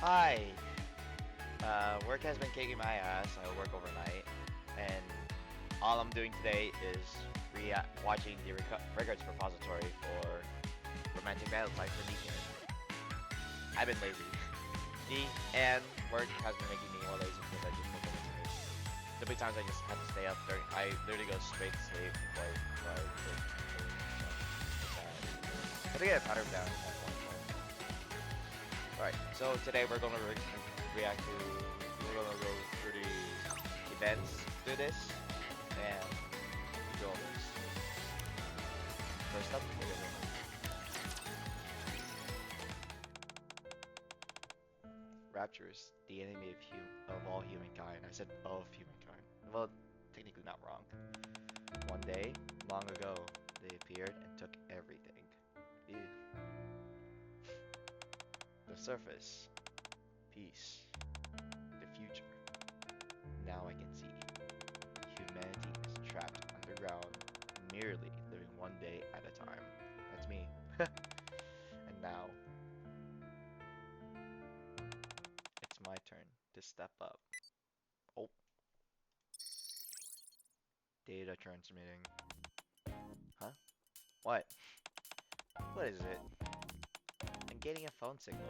Hi! Work has been kicking my ass. I work overnight, and all I'm doing today is watching the records repository for Romantic Valentine for Nikke. I've been lazy. And work has been making me more lazy because I just woke up tonight. There'll be times I just have to stay up during. I literally go straight to sleep before I work. But to get a pattern down. Alright, so today we're gonna react to. We're gonna go through the events to this and do all this. First up, we're gonna Raptures, the enemy of all humankind. I said of humankind. Well, technically not wrong. One day, long ago, they appeared and took everything. Ew. The surface, peace, the future. Now I can see. Humanity is trapped underground, merely living one day at a time. That's me. And now, it's my turn to step up. Oh. Data transmitting. Huh? What? What is it? I'm getting a phone signal.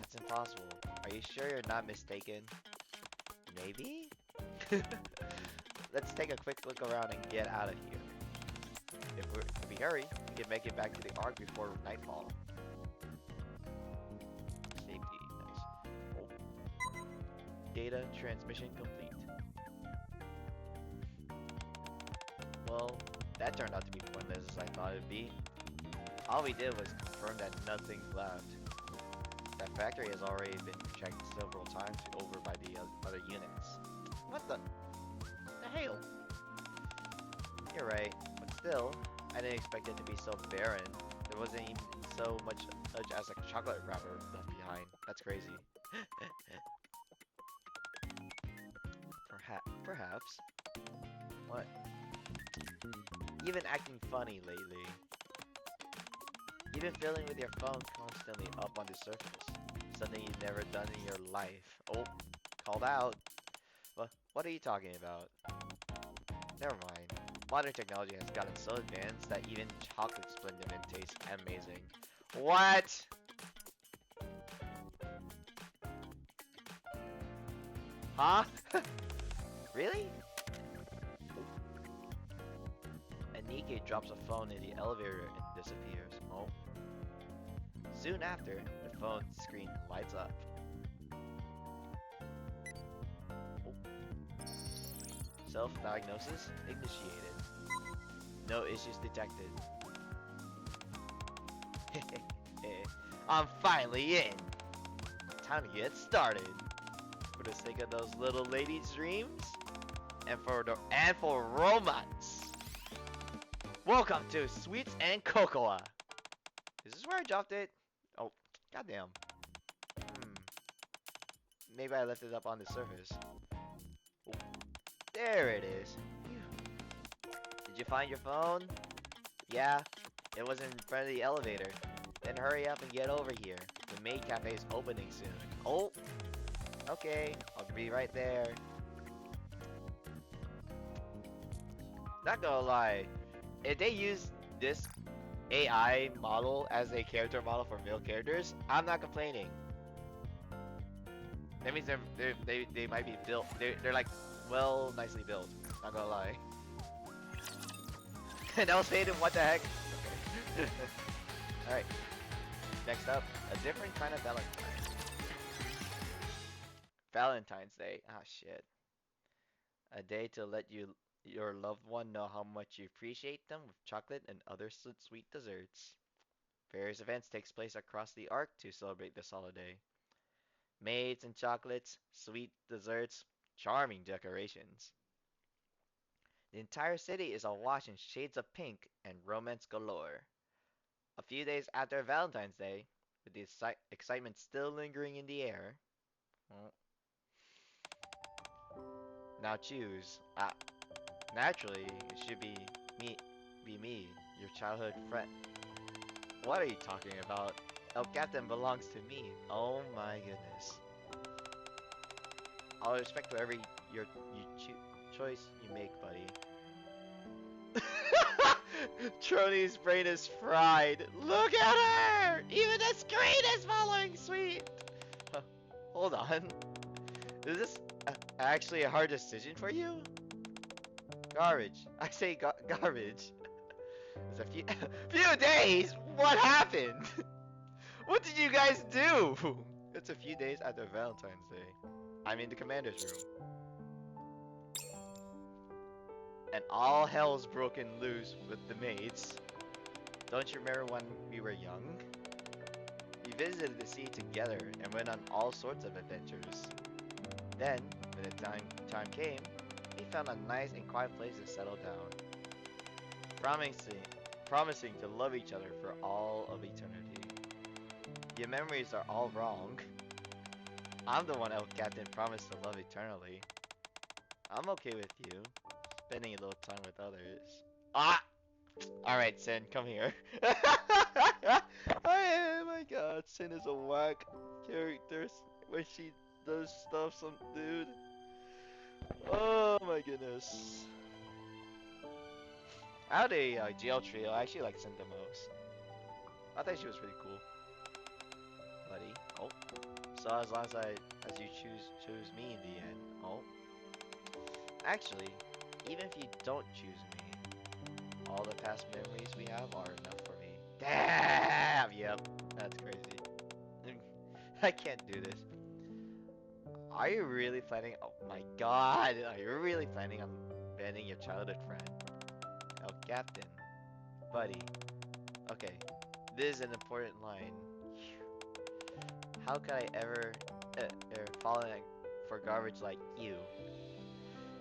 That's impossible. Are you sure you're not mistaken? Maybe? Let's take a quick look around and get out of here. If we hurry, we can make it back to the Ark before nightfall. Safety, nice. Oh. Data transmission complete. Well, that turned out to be pointless as I thought it'd be. All we did was confirm that nothing's left. That factory has already been checked several times over by the other units. What the hell? You're right, but still, I didn't expect it to be so barren. There wasn't even so much as a chocolate wrapper left behind. That's crazy. Perhaps. What? You've been acting funny lately. You've been fiddling with your phone constantly up on the surface. Something you've never done in your life. Oh, called out. What are you talking about? Never mind. Modern technology has gotten so advanced that even chocolate Splendimin tastes amazing. What? Huh? Really? And Nikke drops a phone in the elevator and disappears. Oh. Soon after, the phone screen lights up. Oh. Self-diagnosis initiated. No issues detected. I'm finally in. Time to get started. For the sake of those little ladies' dreams, and for romance. Welcome to Sweets and Cocoa. Is this where I dropped it? Oh, goddamn. Maybe I left it up on the surface. Oh, there it is. Did you find your phone? Yeah, it was in front of the elevator. Then hurry up and get over here. The maid cafe is opening soon. Oh, okay, I'll be right there. Not gonna lie, if they use this AI model as a character model for male characters, I'm not complaining. That means they might be built. They're like nicely built. Not gonna lie. That was faded. What the heck? Okay. All right. Next up, a different kind of Valentine. Valentine's Day. Ah, shit. A day to let your loved one know how much you appreciate them with chocolate and other sweet desserts. Various events takes place across the Ark to celebrate this holiday. Maids and chocolates, sweet desserts, charming decorations. The entire city is awash in shades of pink and romance galore. A few days after Valentine's Day, with the excitement still lingering in the air. Well, now choose. Naturally, it should be me, your childhood friend. What are you talking about? El Captain belongs to me. Oh my goodness. I'll respect whatever choice you make, buddy. Trony's brain is fried. Look at her! Even the screen is following Sweet! Hold on. Is this actually a hard decision for you? Garbage. I say garbage. It's a few days? What happened? What did you guys do? It's a few days after Valentine's Day. I'm in the commander's room. And all hell's broken loose with the maids. Don't you remember when we were young? We visited the sea together and went on all sorts of adventures. Then, when the time came, we found a nice and quiet place to settle down. Promising to love each other for all of eternity. Your memories are all wrong. I'm the one El Captain promised to love eternally. I'm okay with you spending a little time with others. Ah! Alright, Sin, come here. Oh my god, Sin is a whack character when she does stuff, some dude. Oh my goodness. Out of a jail trio, I actually like Sin the most. I thought she was pretty cool. Buddy. Oh. So as long as you choose me in the end. Oh. Actually, even if you don't choose me, all the past memories we have are enough for me. Damn! Yep, that's crazy. I can't do this. Are you really planning? Oh my god! Are you really planning on banning your childhood friend? Oh, Captain, buddy. Okay, this is an important line. How could I ever fall for garbage like you?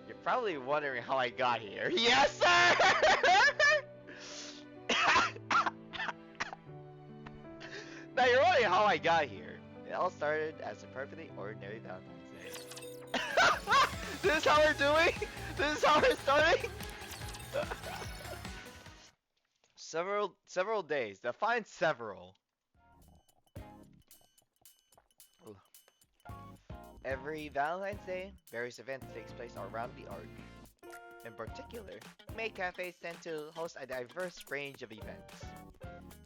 You're probably wondering how I got here. Yes, sir! Now you're wondering how I got here. It all started as a perfectly ordinary Valentine's Day. This is how we're doing? This is how we're starting? Several days. Define several. Every Valentine's Day, various events takes place around the arc. In particular, maid cafes tend to host a diverse range of events.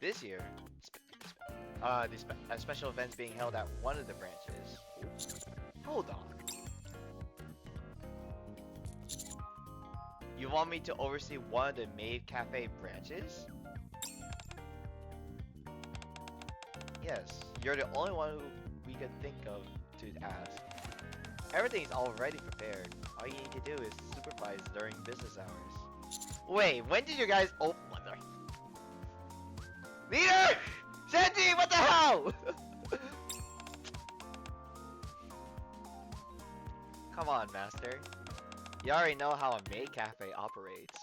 This year, a special event's being held at one of the branches. Hold on. You want me to oversee one of the maid cafe branches? Yes, you're the only one who we could think of to ask. Everything's already prepared. All you need to do is supervise during business hours. Wait, when did you guys oh mother Leader! Sandy, what the hell? Come on, Master. You already know how a maid cafe operates.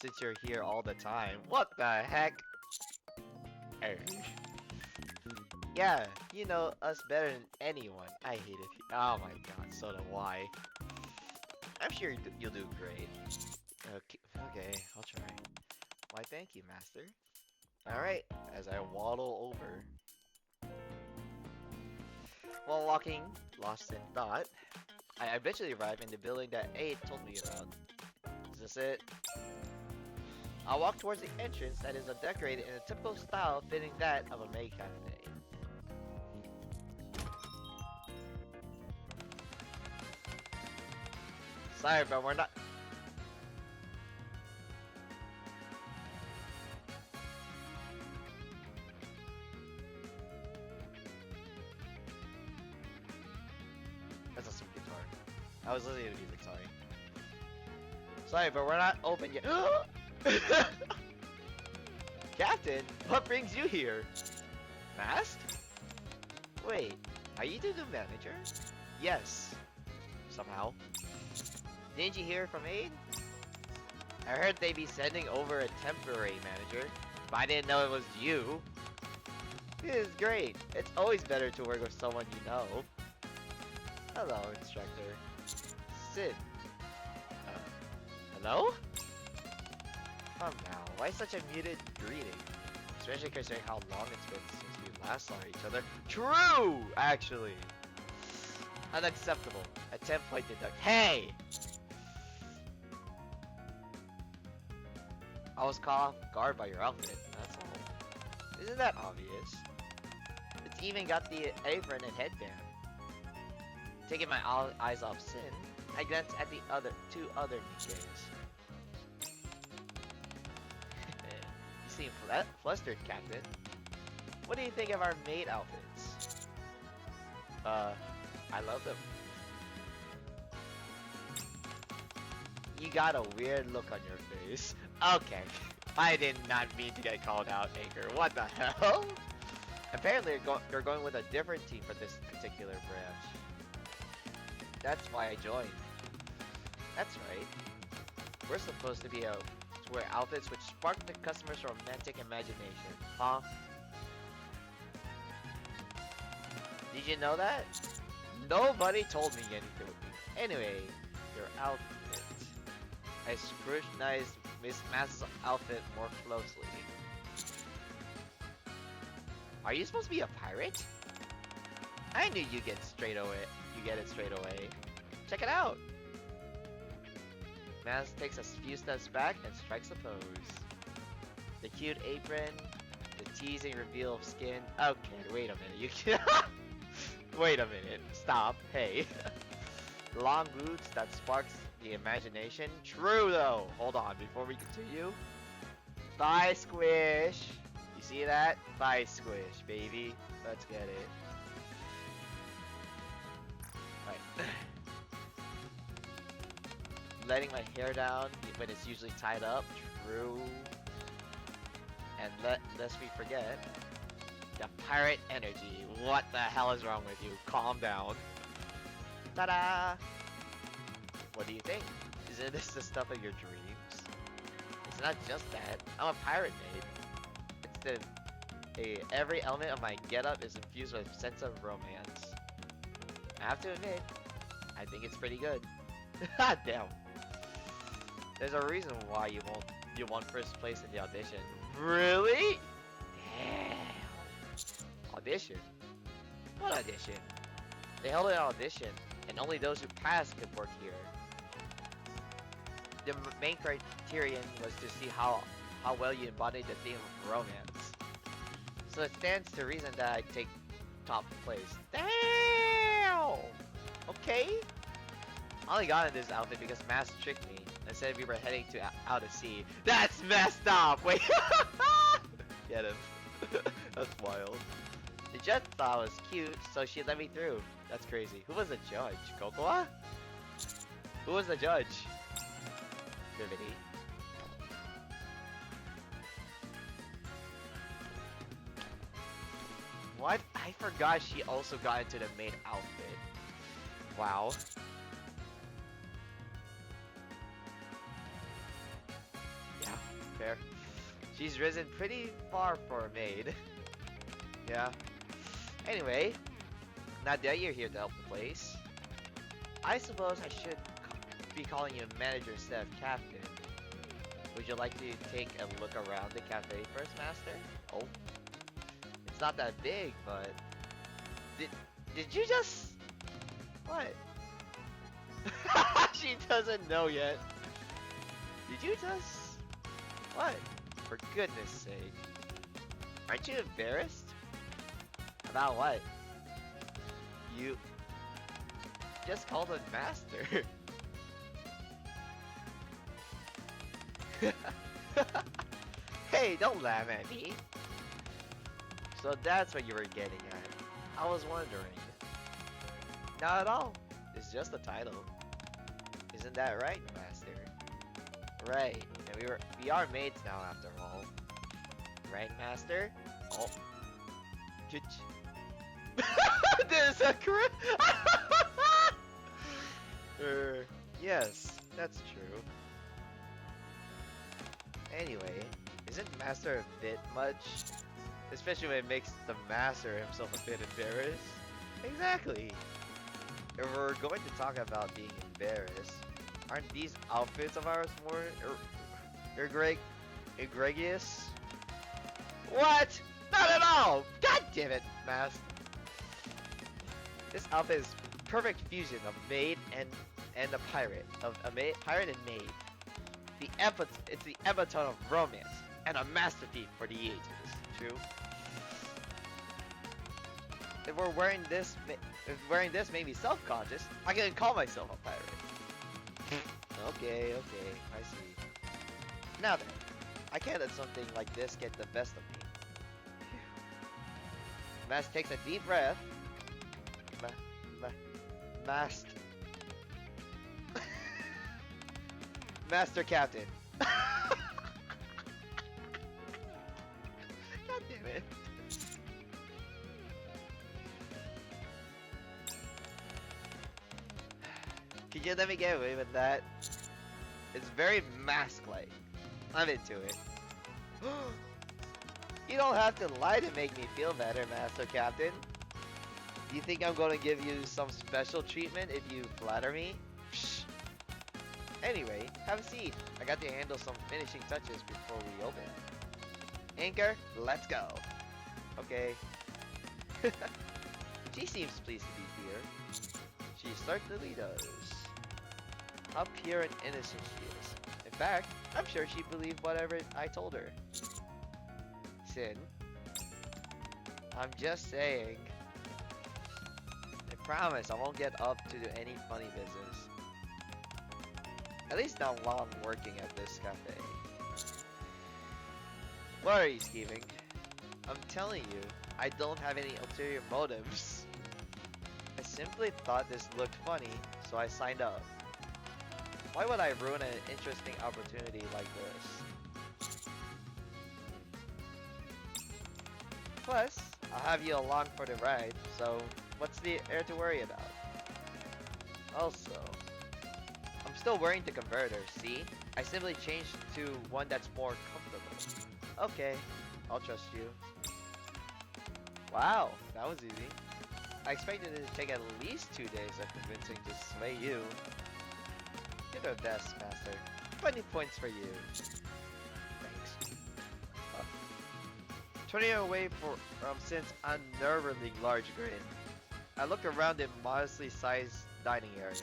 Since you're here all the time. What the heck? Yeah, you know us better than anyone. I hate it. Oh my god, so do I. I'm sure you'll do great. Okay, I'll try. Why, thank you, Master. Alright, as I waddle over. While walking, lost in thought, I eventually arrived in the building that Aid told me about. Is this it? I walk towards the entrance that is decorated in a typical style fitting that of a maid cafe. Sorry, but we're not. That's a super guitar. I was listening to music, sorry. Sorry, but we're not open yet. Captain, what brings you here? Masked? Wait, are you the new manager? Yes. Somehow. Didn't you hear from Aid? I heard they'd be sending over a temporary manager, but I didn't know it was you. This is great. It's always better to work with someone you know. Hello, instructor. Sit. Hello? Come now, why such a muted greeting? Especially considering how long it's been since we blast on each other. True, actually. Unacceptable. A 10-point deduct. Hey! I was caught off guard by your outfit, that's all. Isn't that obvious? It's even got the apron and headband. Taking my eyes off Sin, I glance at the two other Nikkes. You seem flustered, Captain. What do you think of our maid outfits? I love them. You got a weird look on your face. Okay. I did not mean to get called out, Anchor. What the hell? Apparently you're going with a different team for this particular branch. That's why I joined. That's right. We're supposed to wear outfits which spark the customer's romantic imagination. Huh? Did you know that? Nobody told me anything. Anyway, your outfit. I scrutinized Miss Mass's outfit more closely. Are you supposed to be a pirate? I knew you get it straight away. Check it out. Mass takes a few steps back and strikes a pose. The cute apron, the teasing reveal of skin. Okay, wait a minute. You can wait a minute. Stop. Hey. Long boots that sparks the imagination. True though. Hold on before we continue. Thigh squish. You see that? Thigh squish, baby. Let's get it. Right. Letting my hair down when it's usually tied up. True. And lest we forget, the pirate energy. What the hell is wrong with you? Calm down. Ta-da! What do you think? Isn't this the stuff of your dreams? It's not just that. I'm a pirate maid. Every element of my getup is infused with a sense of romance. I have to admit, I think it's pretty good. Damn. There's a reason why you won first place in the audition. Really? Damn. Audition? What audition? They held an audition, and only those who passed could work here. The main criterion was to see how well you embodied the theme of romance. So it stands to reason that I take top place. Damn! Okay. I only got in this outfit because Mass tricked me and said we were heading to out to sea. That's messed up! Wait. Get him. That's wild. The judge thought I was cute, so she let me through. That's crazy. Who was the judge? Kokoa? Who was the judge? Vivity. What? I forgot she also got into the main outfit. Wow. Yeah, fair. She's risen pretty far for a maid. Yeah. Anyway, now that you're here to help the place, I suppose I should be calling you manager instead of captain. Would you like to take a look around the cafe first, Master? Oh. It's not that big, but... Did you just... What? She doesn't know yet. Did you just... What? For goodness sake. Aren't you embarrassed? About what? You... just called him Master. Hey, don't laugh at me. So that's what you were getting at. I was wondering. Not at all. It's just a title. Isn't that right, Master? Right. And we are maids now after all. Right, Master? Oh. There's a crit. Yes, that's true. Anyway, isn't Master a bit much? Especially when it makes the Master himself a bit embarrassed. Exactly. If we're going to talk about being embarrassed, aren't these outfits of ours more egregious? What? Not at all! God damn it, Mask. This outfit is perfect fusion of maid and a pirate. Of a pirate and maid. It's the epitome of romance and a masterpiece for the ages. True. If wearing this made me self-conscious, I can call myself a pirate. Okay, I see. Now then, I can't let something like this get the best of me. Mask takes a deep breath. Master Captain. God damn it. Could you let me get away with that? It's very mask-like. I'm into it. You don't have to lie to make me feel better, Master Captain. Do you think I'm gonna give you some special treatment if you flatter me? Psh. Anyway, have a seat. I got to handle some finishing touches before we open. Anchor, let's go. Okay. She seems pleased to be here. She certainly does. How pure and innocent she is. In fact, I'm sure she believed whatever I told her. Sin. I'm just saying. I promise I won't get up to do any funny business. At least not while I'm working at this cafe. What are you scheming? I'm telling you, I don't have any ulterior motives. I simply thought this looked funny, so I signed up. Why would I ruin an interesting opportunity like this? Plus, I'll have you along for the ride, so what's the air to worry about? Also, I'm still wearing the converter, see? I simply changed to one that's more comfortable. Okay, I'll trust you. Wow, that was easy. I expected it to take at least 2 days of convincing to sway you. You're the best, Master. 20 points for you. Thanks. Turning away from Sin's unnervingly large grin, I looked around the modestly sized dining area.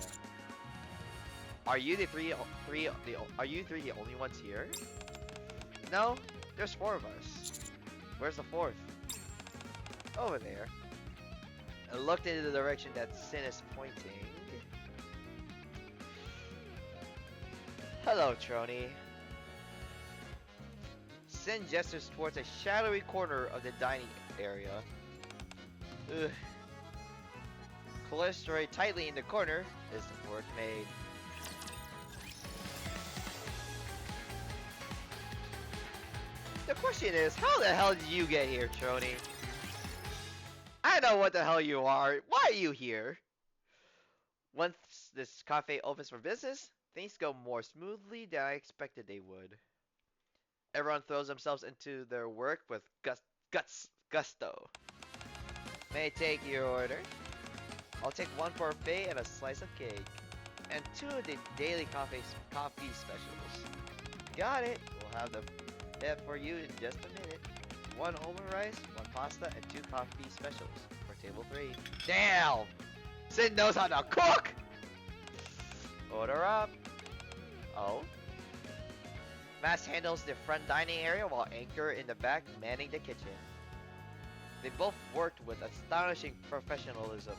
Are you three the only ones here? No, there's 4 of us. Where's the 4th? Over there. I looked into the direction that Sin is pointing. Hello, Trony. Sin gestures towards a shadowy corner of the dining area. Ugh. Cholesterol tightly in the corner is the 4th maid. The question is, how the hell did you get here, Trony? I know what the hell you are. Why are you here? Once this cafe opens for business, things go more smoothly than I expected they would. Everyone throws themselves into their work with gusto. May I take your order? I'll take 1 parfait and a slice of cake. And 2 of the daily coffee specials. Got it. We'll have that for you in just a minute. 1 omurice, 1 pasta, and 2 coffee specials for table 3. Damn! Sin knows how to cook! Order up. Oh? Mass handles the front dining area while Anchor in the back manning the kitchen. They both worked with astonishing professionalism.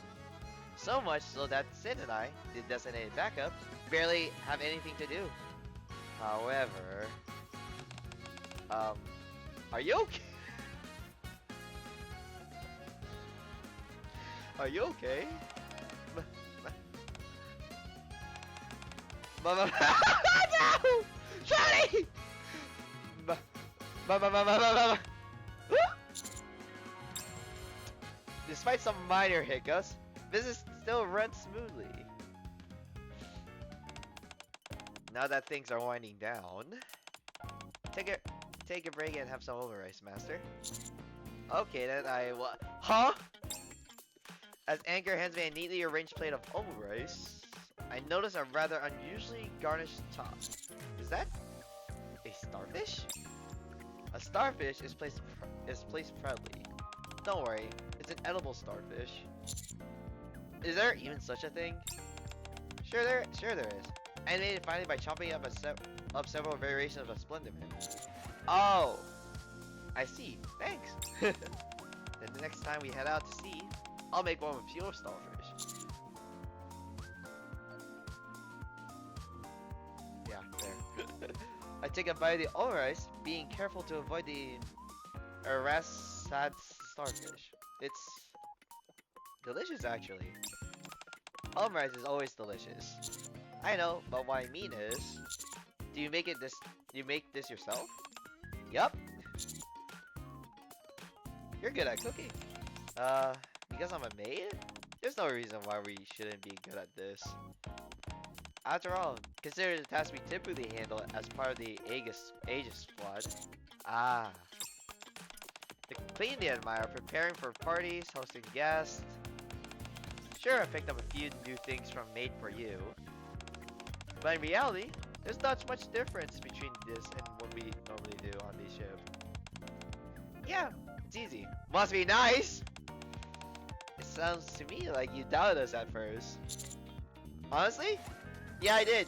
So much so that Sin and I, the designated backup, barely have anything to do. However... are you okay? Are you okay? No! Shawty! Despite some minor hiccups, business still runs smoothly. Now that things are winding down, take a break and have some omurice, Master. Okay, then I will. Huh? As Anchor hands me a neatly arranged plate of omurice, I notice a rather unusually garnished top. Is that a starfish? A A starfish is placed proudly. Don't worry, it's an edible starfish. Is there even such a thing? Sure there is. Animated finally by chopping up several variations of Splenderman. Oh, I see. Thanks. Then the next time we head out to sea, I'll make one with pure starfish. Yeah, there. I take a bite of the omurice, being careful to avoid the Erasad starfish. It's delicious, actually. Omurice is always delicious. I know, but what I mean is, do you make this yourself? Yup. You're good at cooking. Because I'm a maid? There's no reason why we shouldn't be good at this. After all, consider the task we typically handle as part of the Aegis squad. Ah. To clean the admire, preparing for parties, hosting guests. Sure, I picked up a few new things from Made for You. But in reality, there's not much difference between this and what we normally do on these ships. Yeah, it's easy. Must be nice! It sounds to me like you doubted us at first. Honestly? Yeah, I did.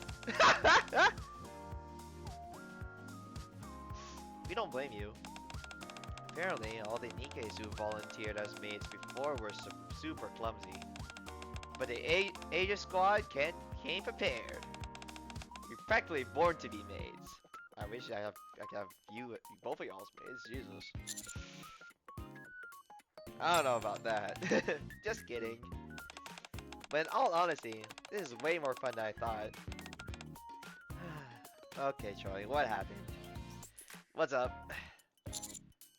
We don't blame you. Apparently, all the Nikkes who volunteered as maids before were super clumsy. But the Aegis squad came prepared. You're practically born to be maids. I wish I could have you, both of y'all's maids. Jesus. I don't know about that. Just kidding. But in all honesty, this is way more fun than I thought. Okay, Charlie, what happened? What's up?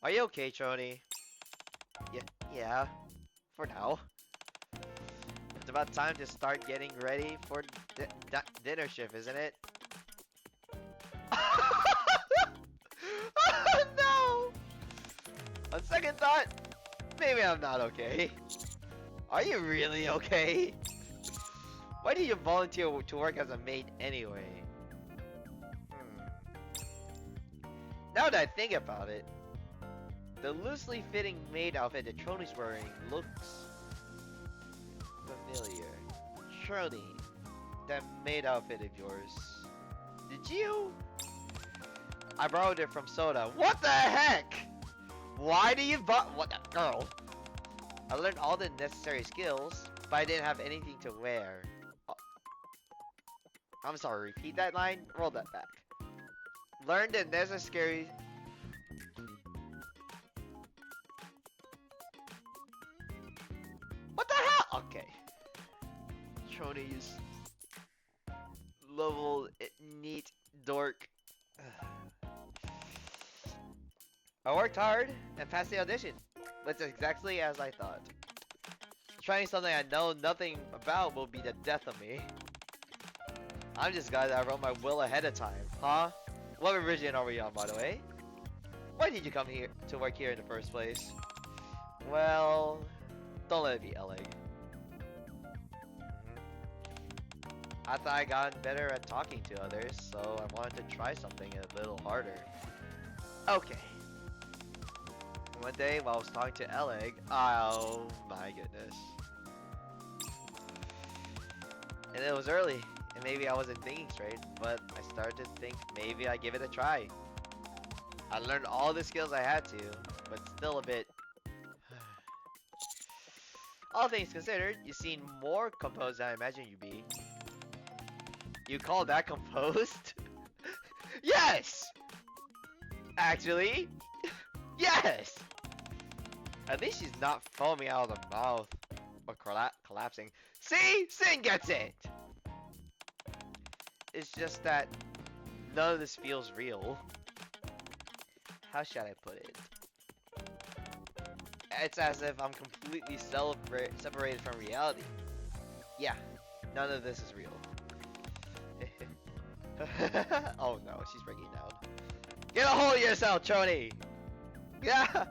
Are you okay, Trony? Yeah, for now. It's about time to start getting ready for dinner shift, isn't it? Oh, no! On second thought, maybe I'm not okay. Are you really okay? Why did you volunteer to work as a maid anyway? Now that I think about it, the loosely fitting maid outfit that Trony's wearing looks familiar. Trony, that maid outfit of yours. Did you? I borrowed it from Soda. What the heck? Why do you what the girl? I learned all the necessary skills, but I didn't have anything to wear. Oh. I'm sorry, repeat that line? Roll that back. Learned the necessary... What the hell? Okay. Trony's level neat dork. I worked hard and passed the audition. That's exactly as I thought. Trying something I know nothing about will be the death of me. I'm just glad that I wrote my will ahead of time, huh? What revision are we on, by the way? Why did you come here to work here in the first place? Well, don't let it be Eleg. I thought I got better at talking to others, so I wanted to try something a little harder. Okay. One day while I was talking to Eleg, oh my goodness. And it was early, and maybe I wasn't thinking straight, but I started to think maybe I'd give it a try. I learned all the skills I had to, but still a bit... All things considered, you seem more composed than I imagined you'd be. You call that composed? Yes! Actually, yes! At least she's not foaming out of the mouth or collapsing. See? Sin gets it! It's just that none of this feels real. How should I put it? It's as if I'm completely separated from reality. Yeah, none of this is real. Oh no, she's breaking down. Get a hold of yourself, Trony! Yeah!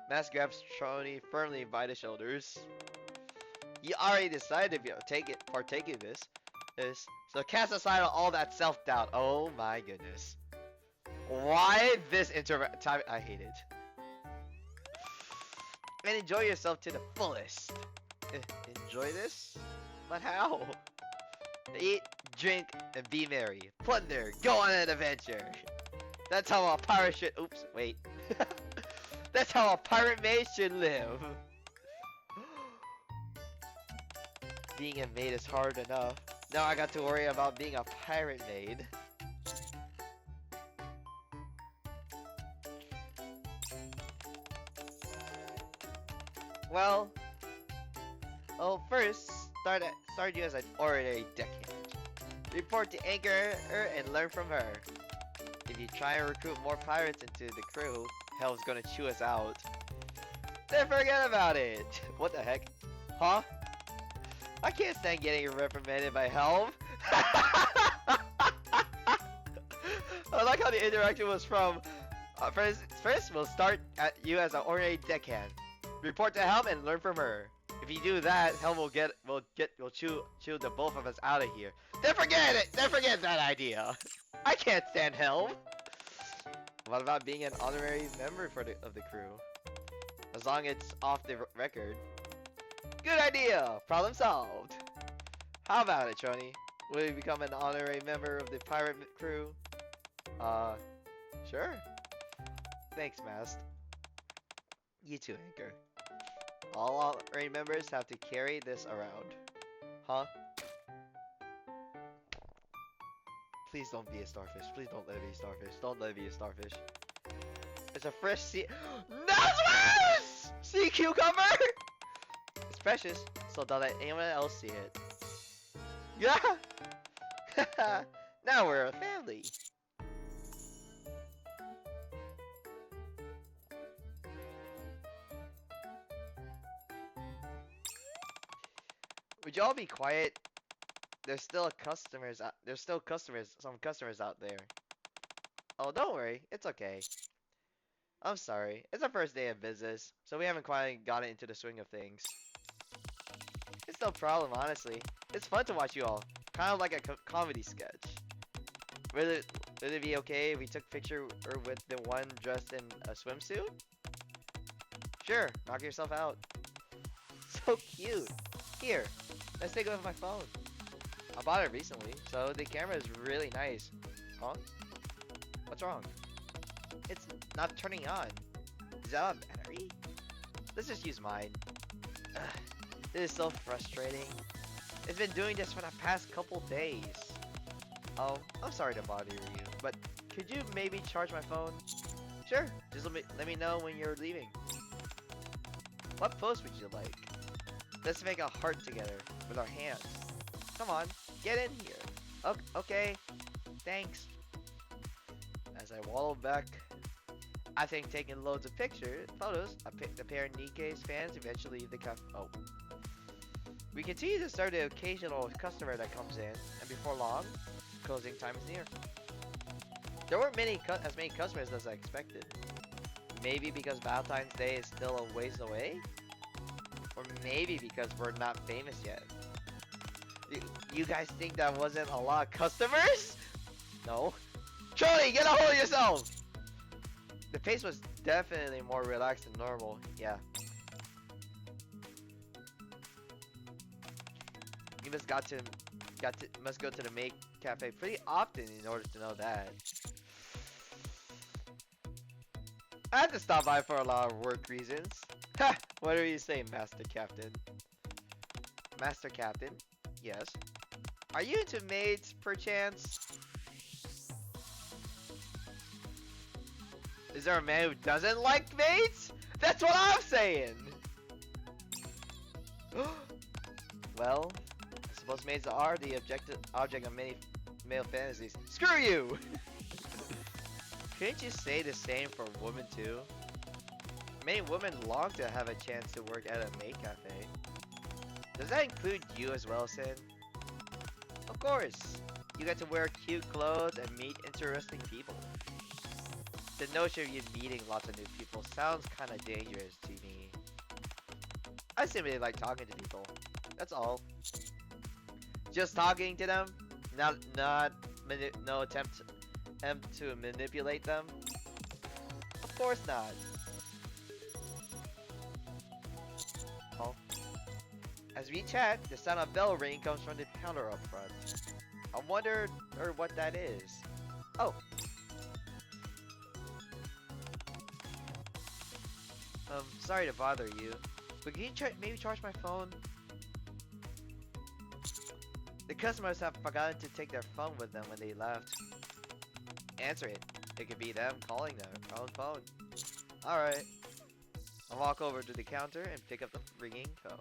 Mask grabs Trony firmly by the shoulders. You already decided to partake in this. So cast aside all that self-doubt. Oh my goodness. Why this time? I hate it. And enjoy yourself to the fullest. Enjoy this? But how? Eat, drink, and be merry. Plunder, go on an adventure. That's how a pirate should. Oops, wait. That's how a pirate maid should live. Being a maid is hard enough. Now I got to worry about being a pirate maid. Well, first, start you as an ordinary deckhand. Report to Anchor and learn from her. If you try and recruit more pirates into the crew, Hell's gonna chew us out. Then forget about it! What the heck? Huh? I can't stand getting reprimanded by Helm. I like how the interaction was from first we'll start at you as an ordinary deckhand. Report to Helm and learn from her. If you do that, Helm will chew the both of us out of here. Then forget it! Then forget that idea! I can't stand Helm! What about being an honorary member of the crew? As long as it's off the record. Good idea! Problem solved! How about it, Trony? Will you become an honorary member of the pirate crew? Sure. Thanks, Mast. You too, Anchor. All honorary members have to carry this around. Huh? Please don't be a starfish. Please don't let it be a starfish. Don't let it be a starfish. It's a fresh sea. Nautilus! Sea cucumber! It's precious, so don't let anyone else see it. Yeah! Now we're a family. Would y'all be quiet? There's still some customers out there. Oh, don't worry, it's okay. I'm sorry, it's our first day of business, so we haven't quite gotten into the swing of things. It's no problem, honestly. It's fun to watch you all, kind of like a comedy sketch. Would it be okay if we took a picture with the one dressed in a swimsuit? Sure, knock yourself out. So cute. Here, let's take it with my phone. I bought it recently, so the camera is really nice. Huh? What's wrong? It's not turning on. Is that on battery? Let's just use mine. Ugh, this is so frustrating. It's been doing this for the past couple days. Oh, I'm sorry to bother you, but could you maybe charge my phone? Sure, just let me know when you're leaving. What pose would you like? Let's make a heart together with our hands. Come on, get in here. Okay, thanks. As I waddle back, I think taking loads of photos, the pair of Nikke's fans eventually leave the cafe. Oh. We continue to serve the occasional customer that comes in, and before long, closing time is near. There weren't as many customers as I expected. Maybe because Valentine's Day is still a ways away? Or maybe because we're not famous yet. You guys think that wasn't a lot of customers? No. Charlie, get a hold of yourself! The pace was definitely more relaxed than normal, yeah. You must go to the maid cafe pretty often in order to know that. I had to stop by for a lot of work reasons. Ha! What do you say, Master Captain? Master Captain? Yes. Are you into maids, perchance? Is there a man who doesn't like maids? That's what I'm saying! Well, I suppose maids are the object of many male fantasies. Screw you! Couldn't you say the same for women too? Many women long to have a chance to work at a maid cafe. Does that include you as well, Sin? Of course! You get to wear cute clothes and meet interesting people. The notion of you meeting lots of new people sounds kinda dangerous to me. I simply like talking to people. That's all. Just talking to them? No attempt to manipulate them? Of course not. Oh. As we chat, the sound of bell ringing comes from the counter up front. I wonder what that is. Oh. Sorry to bother you, but can you maybe charge my phone? The customers have forgotten to take their phone with them when they left. Answer it. It could be them calling their own phone. Alright. I'll walk over to the counter and pick up the ringing phone.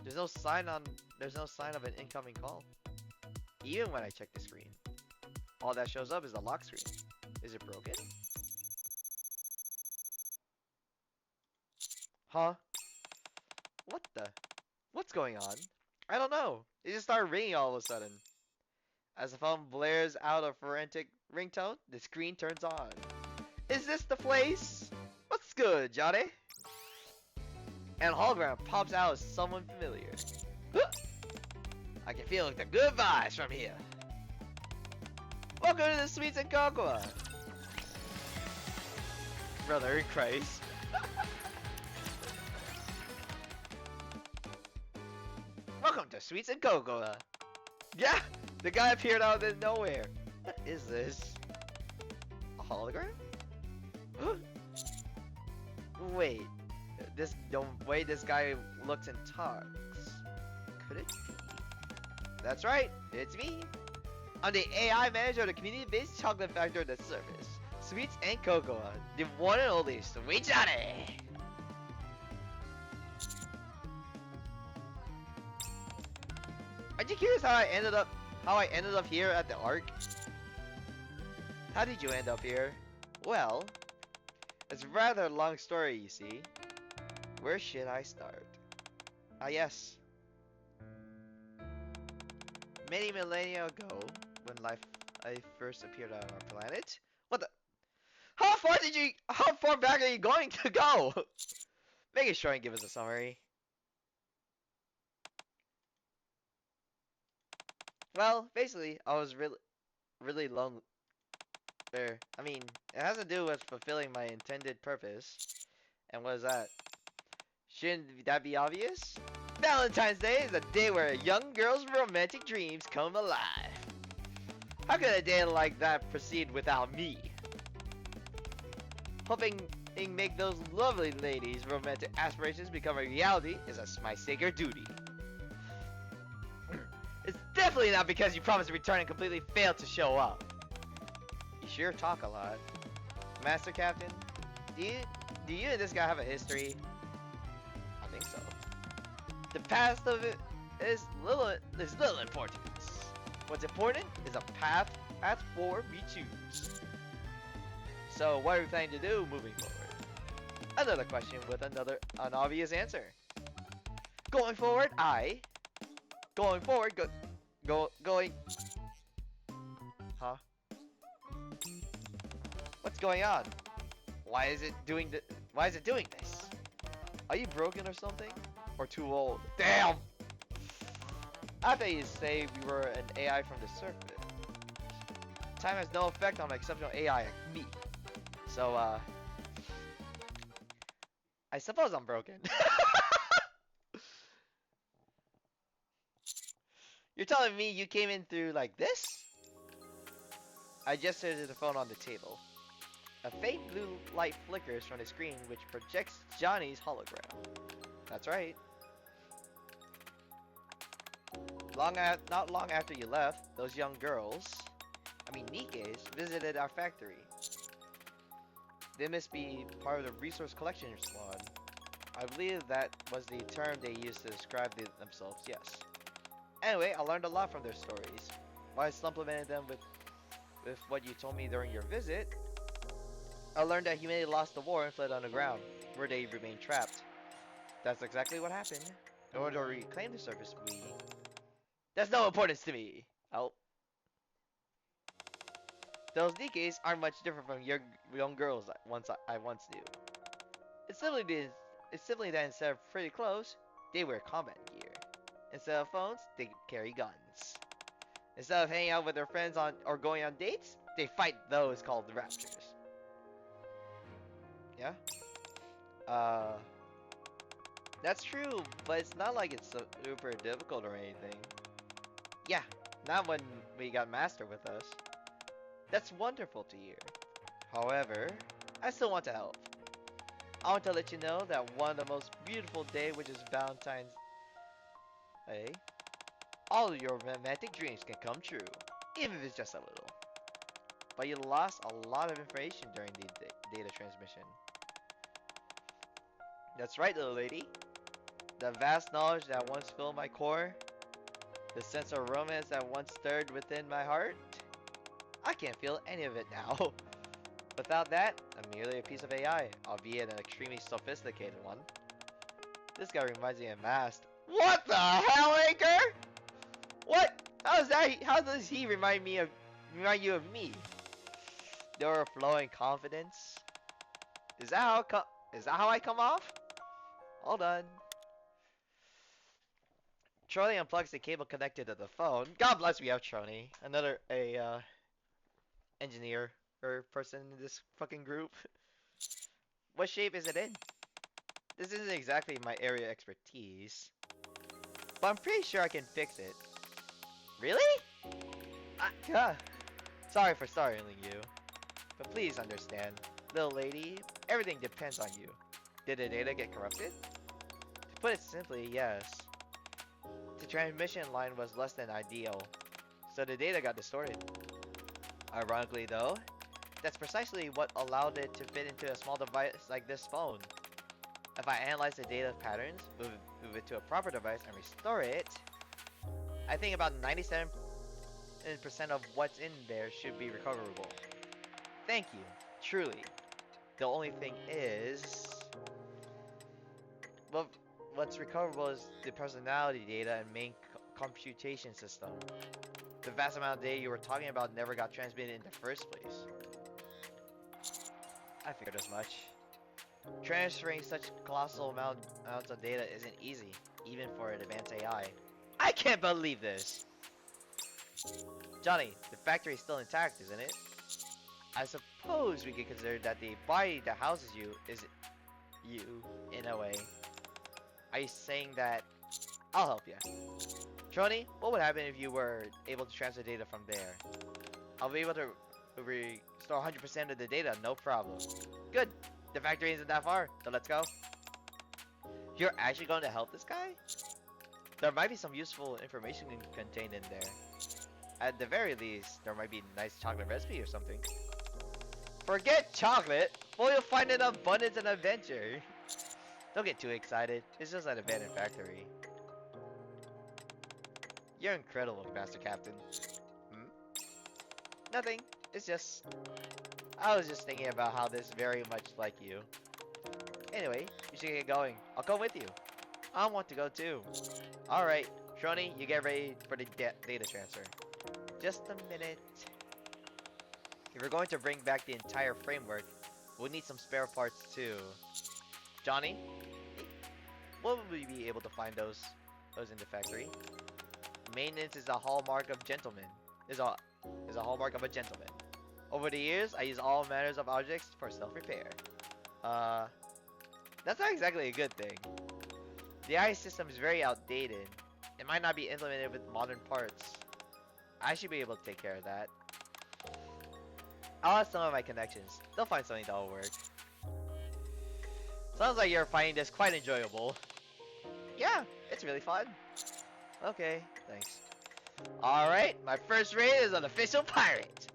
There's no sign of an incoming call. Even when I check the screen. All that shows up is the lock screen. Is it broken? Huh? What the? What's going on? I don't know. It just started ringing all of a sudden. As the phone blares out a frantic ringtone, the screen turns on. Is this the place? What's good, Johnny? And a hologram pops out as someone familiar. I can feel the good vibes from here. Welcome to the Sweets and Cocoa. Brother in Christ. Welcome to Sweets and Cocoa. Yeah, the guy appeared out of nowhere. What is this? A hologram? Wait, the way this guy looks and talks. Could it be? That's right, it's me. I'm the AI manager of the community-based chocolate factory that service Sweets and Cocoa, the one and only Sweet Johnny. Aren't you curious how I ended up here at the Ark? How did you end up here? Well, it's a rather long story, you see. Where should I start? Ah, yes. Many millennia ago, when life first appeared on our planet. What the? How far back are you going to go? Make it short and give us a summary. Well, basically, I was really lonely. I mean, it has to do with fulfilling my intended purpose. And what is that? Shouldn't that be obvious? Valentine's Day is a day where a young girl's romantic dreams come alive. How could a day like that proceed without me? Hoping make those lovely ladies' romantic aspirations become a reality is my sacred duty. It's definitely not because you promised to return and completely failed to show up. You sure talk a lot. Master Captain, do you and this guy have a history? I think so. The past of it is little importance. What's important is a path forward we choose. So what are we planning to do moving forward? Another question with an obvious answer. Going forward, going. Huh? What's going on? Why is it doing this? Are you broken or something? Or too old? Damn! I thought you'd say we were an AI from the surface. Time has no effect on an exceptional AI like me. So, I suppose I'm broken. You're telling me you came in through like this? I gestured to the phone on the table. A faint blue light flickers from the screen which projects Johnny's hologram. That's right. Not long after you left, those young girls, Nikke's, visited our factory. They must be part of the resource collection squad. I believe that was the term they used to describe themselves, yes. Anyway, I learned a lot from their stories. While I supplemented them with what you told me during your visit, I learned that humanity lost the war and fled underground, where they remained trapped. That's exactly what happened. In order to reclaim the surface, that's no importance to me. Oh. Those Nikkes aren't much different from young girls I once knew. It's simply that instead of pretty clothes, they wear combat gear. Instead of phones, they carry guns. Instead of hanging out with their friends on or going on dates, they fight those called the raptors. Yeah? Uh, that's true, but it's not like it's super difficult or anything. Yeah, not when we got Master with us. That's wonderful to hear. However, I still want to help. I want to let you know that one of the most beautiful day, which is Valentine's Day, all of your romantic dreams can come true, even if it's just a little. But you lost a lot of information during the data transmission. That's right, little lady. The vast knowledge that once filled my core, the sense of romance that once stirred within my heart, I can't feel any of it now. Without that, I'm merely a piece of AI, albeit an extremely sophisticated one. This guy reminds me of Mast. What the hell, Anchor? What? How does he remind you of me? The overflowing confidence. Is that how I come off? Hold on. Trony unplugs the cable connected to the phone. God bless, we have Trony, another engineer or person in this fucking group. What shape is it in? This isn't exactly my area of expertise, but I'm pretty sure I can fix it. Really? God. Sorry for startling you, but please understand, little lady, everything depends on you. Did the data get corrupted? To put it simply, yes. The transmission line was less than ideal, so the data got distorted. Ironically though, that's precisely what allowed it to fit into a small device like this phone. If I analyze the data patterns, move it to a proper device, and restore it, I think about 97% of what's in there should be recoverable. Thank you, truly. The only thing is, well, what's recoverable is the personality data and main computation system. The vast amount of data you were talking about never got transmitted in the first place. I figured as much. Transferring such colossal amounts of data isn't easy, even for an advanced AI. I can't believe this! Johnny, the factory is still intact, isn't it? I suppose we could consider that the body that houses you is you, in a way. Are you saying that... I'll help you. Trony, what would happen if you were able to transfer data from there? I'll be able to restore 100% of the data, no problem. Good! The factory isn't that far, so let's go. You're actually going to help this guy? There might be some useful information contained in there. At the very least, there might be a nice chocolate recipe or something. Forget chocolate! Well, you'll find an abundance and adventure. Don't get too excited. It's just an abandoned factory. You're incredible, Master Captain. Hmm? Nothing. It's just... I was just thinking about how this is very much like you. Anyway, you should get going. I'll come with you. I want to go too. Alright, Trony, you get ready for the data transfer. Just a minute. If we're going to bring back the entire framework, we'll need some spare parts too. Johnny, will we be able to find those in the factory? Maintenance is a hallmark of gentlemen. Is a hallmark of a gentleman. Over the years, I use all manners of objects for self-repair. That's not exactly a good thing. The AI system is very outdated. It might not be implemented with modern parts. I should be able to take care of that. I'll ask some of my connections. They'll find something that'll work. Sounds like you're finding this quite enjoyable. Yeah, it's really fun. Okay, thanks. Alright, my first raid is an official pirate.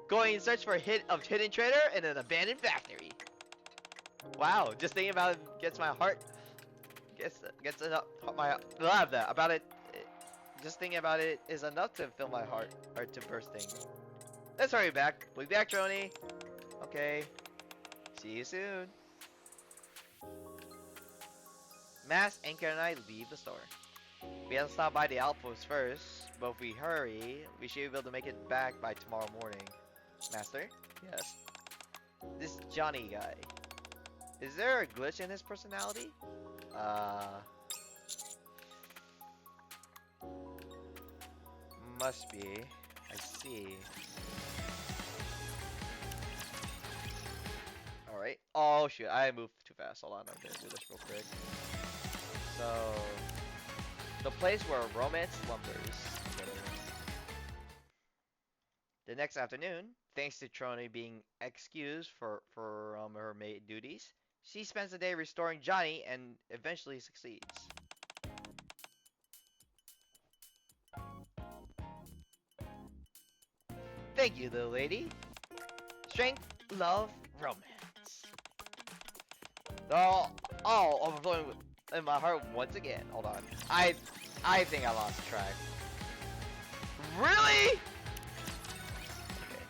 Going in search for hidden treasure in an abandoned factory. Wow, just thinking about it gets my heart... about it. Just thinking about it is enough to fill my heart to bursting. Let's hurry back. We'll be back, Trony. Okay. See you soon. Mass, Anchor, and I leave the store. We have to stop by the outpost first, but if we hurry, we should be able to make it back by tomorrow morning. Master? Yes. This Johnny guy. Is there a glitch in his personality? must be. I see. Alright. Oh shoot, I moved too fast. Hold on, I'm gonna do this real quick. So, the place where romance slumbers. The next afternoon, thanks to Trony being excused for her maid duties, she spends the day restoring Johnny and eventually succeeds. Thank you, little lady. Strength, love, romance. All overflowing in my heart once again. Hold on. I think I lost track. Really? Okay.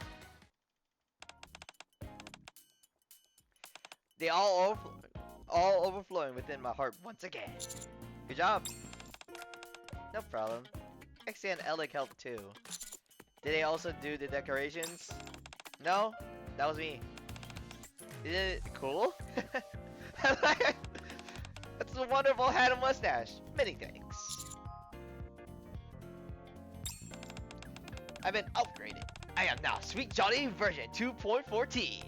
They all overflowing within my heart once again. Good job. No problem. Exy and Alec helped too. Did they also do the decorations? No? That was me. Isn't it cool? That's a wonderful hat and mustache. Many thanks. I've been upgraded. I am now Sweet Johnny version 2.14.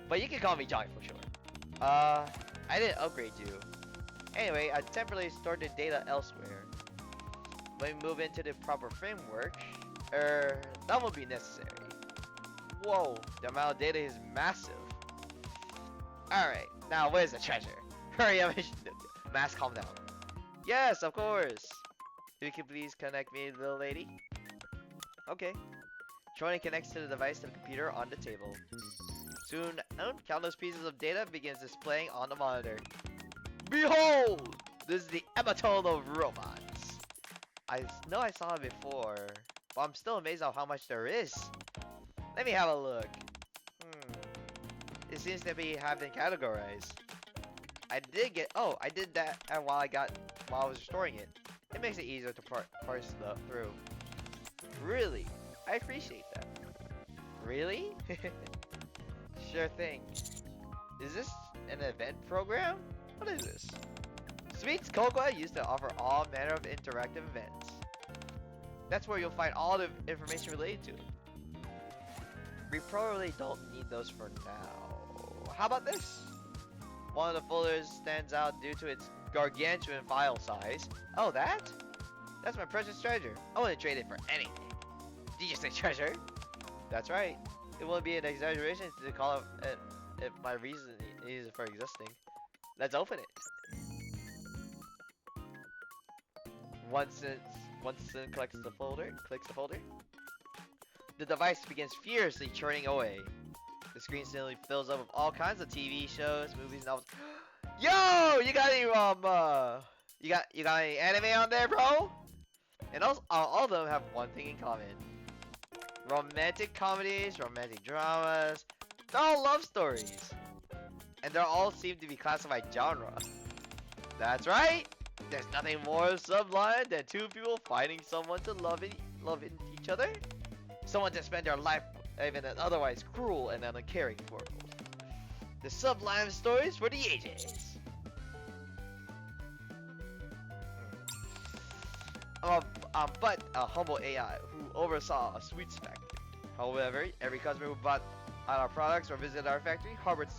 But you can call me Johnny for short. I didn't upgrade you. Anyway, I temporarily stored the data elsewhere. When we move into the proper framework, that will be necessary. Whoa, the amount of data is massive. Alright, now where's the treasure? Hurry up, Mask, calm down. Yes, of course. If you can please connect me, little lady. Okay. Trony connects to the device to the computer on the table. Soon, countless pieces of data begins displaying on the monitor. Behold! This is the epitome of robots. I know I saw it before, but I'm still amazed at how much there is. Let me have a look. It seems to have been categorized. I did that while I was restoring it. It makes it easier to parse through. Really? I appreciate that. Really? Sure thing. Is this an event program? What is this? Sweets Cocoa used to offer all manner of interactive events. That's where you'll find all the information related to it. We probably don't need those for now. How about this? One of the folders stands out due to its gargantuan file size. Oh, that? That's my precious treasure. I wouldn't trade it for anything. Did you say treasure? That's right. It wouldn't be an exaggeration to call it my reason is for existing. Let's open it. Once it clicks the folder, the device begins furiously churning away. The screen suddenly fills up with all kinds of TV shows, movies, novels. Yo, you got any you got any anime on there, bro? And also, all of them have one thing in common: romantic comedies, romantic dramas. They're all love stories, and they all seem to be classified genre. That's right. There's nothing more sublime than two people finding someone to love each other. Someone to spend their life in an otherwise cruel and uncaring world. The sublime stories for the ages. I'm but a humble AI who oversaw a sweets factory. However, every customer who bought our products or visited our factory harbored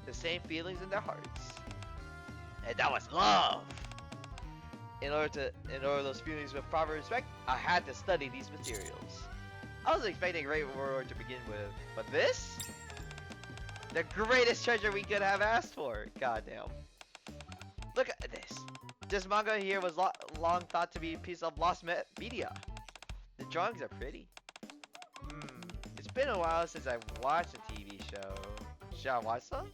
the same feelings in their hearts. And that was love. In order those feelings with proper respect, I had to study these materials. I was expecting a great reward to begin with, but this? The greatest treasure we could have asked for. Goddamn. Look at this. This manga here was long thought to be a piece of lost media. The drawings are pretty. It's been a while since I watched a TV show. Should I watch some?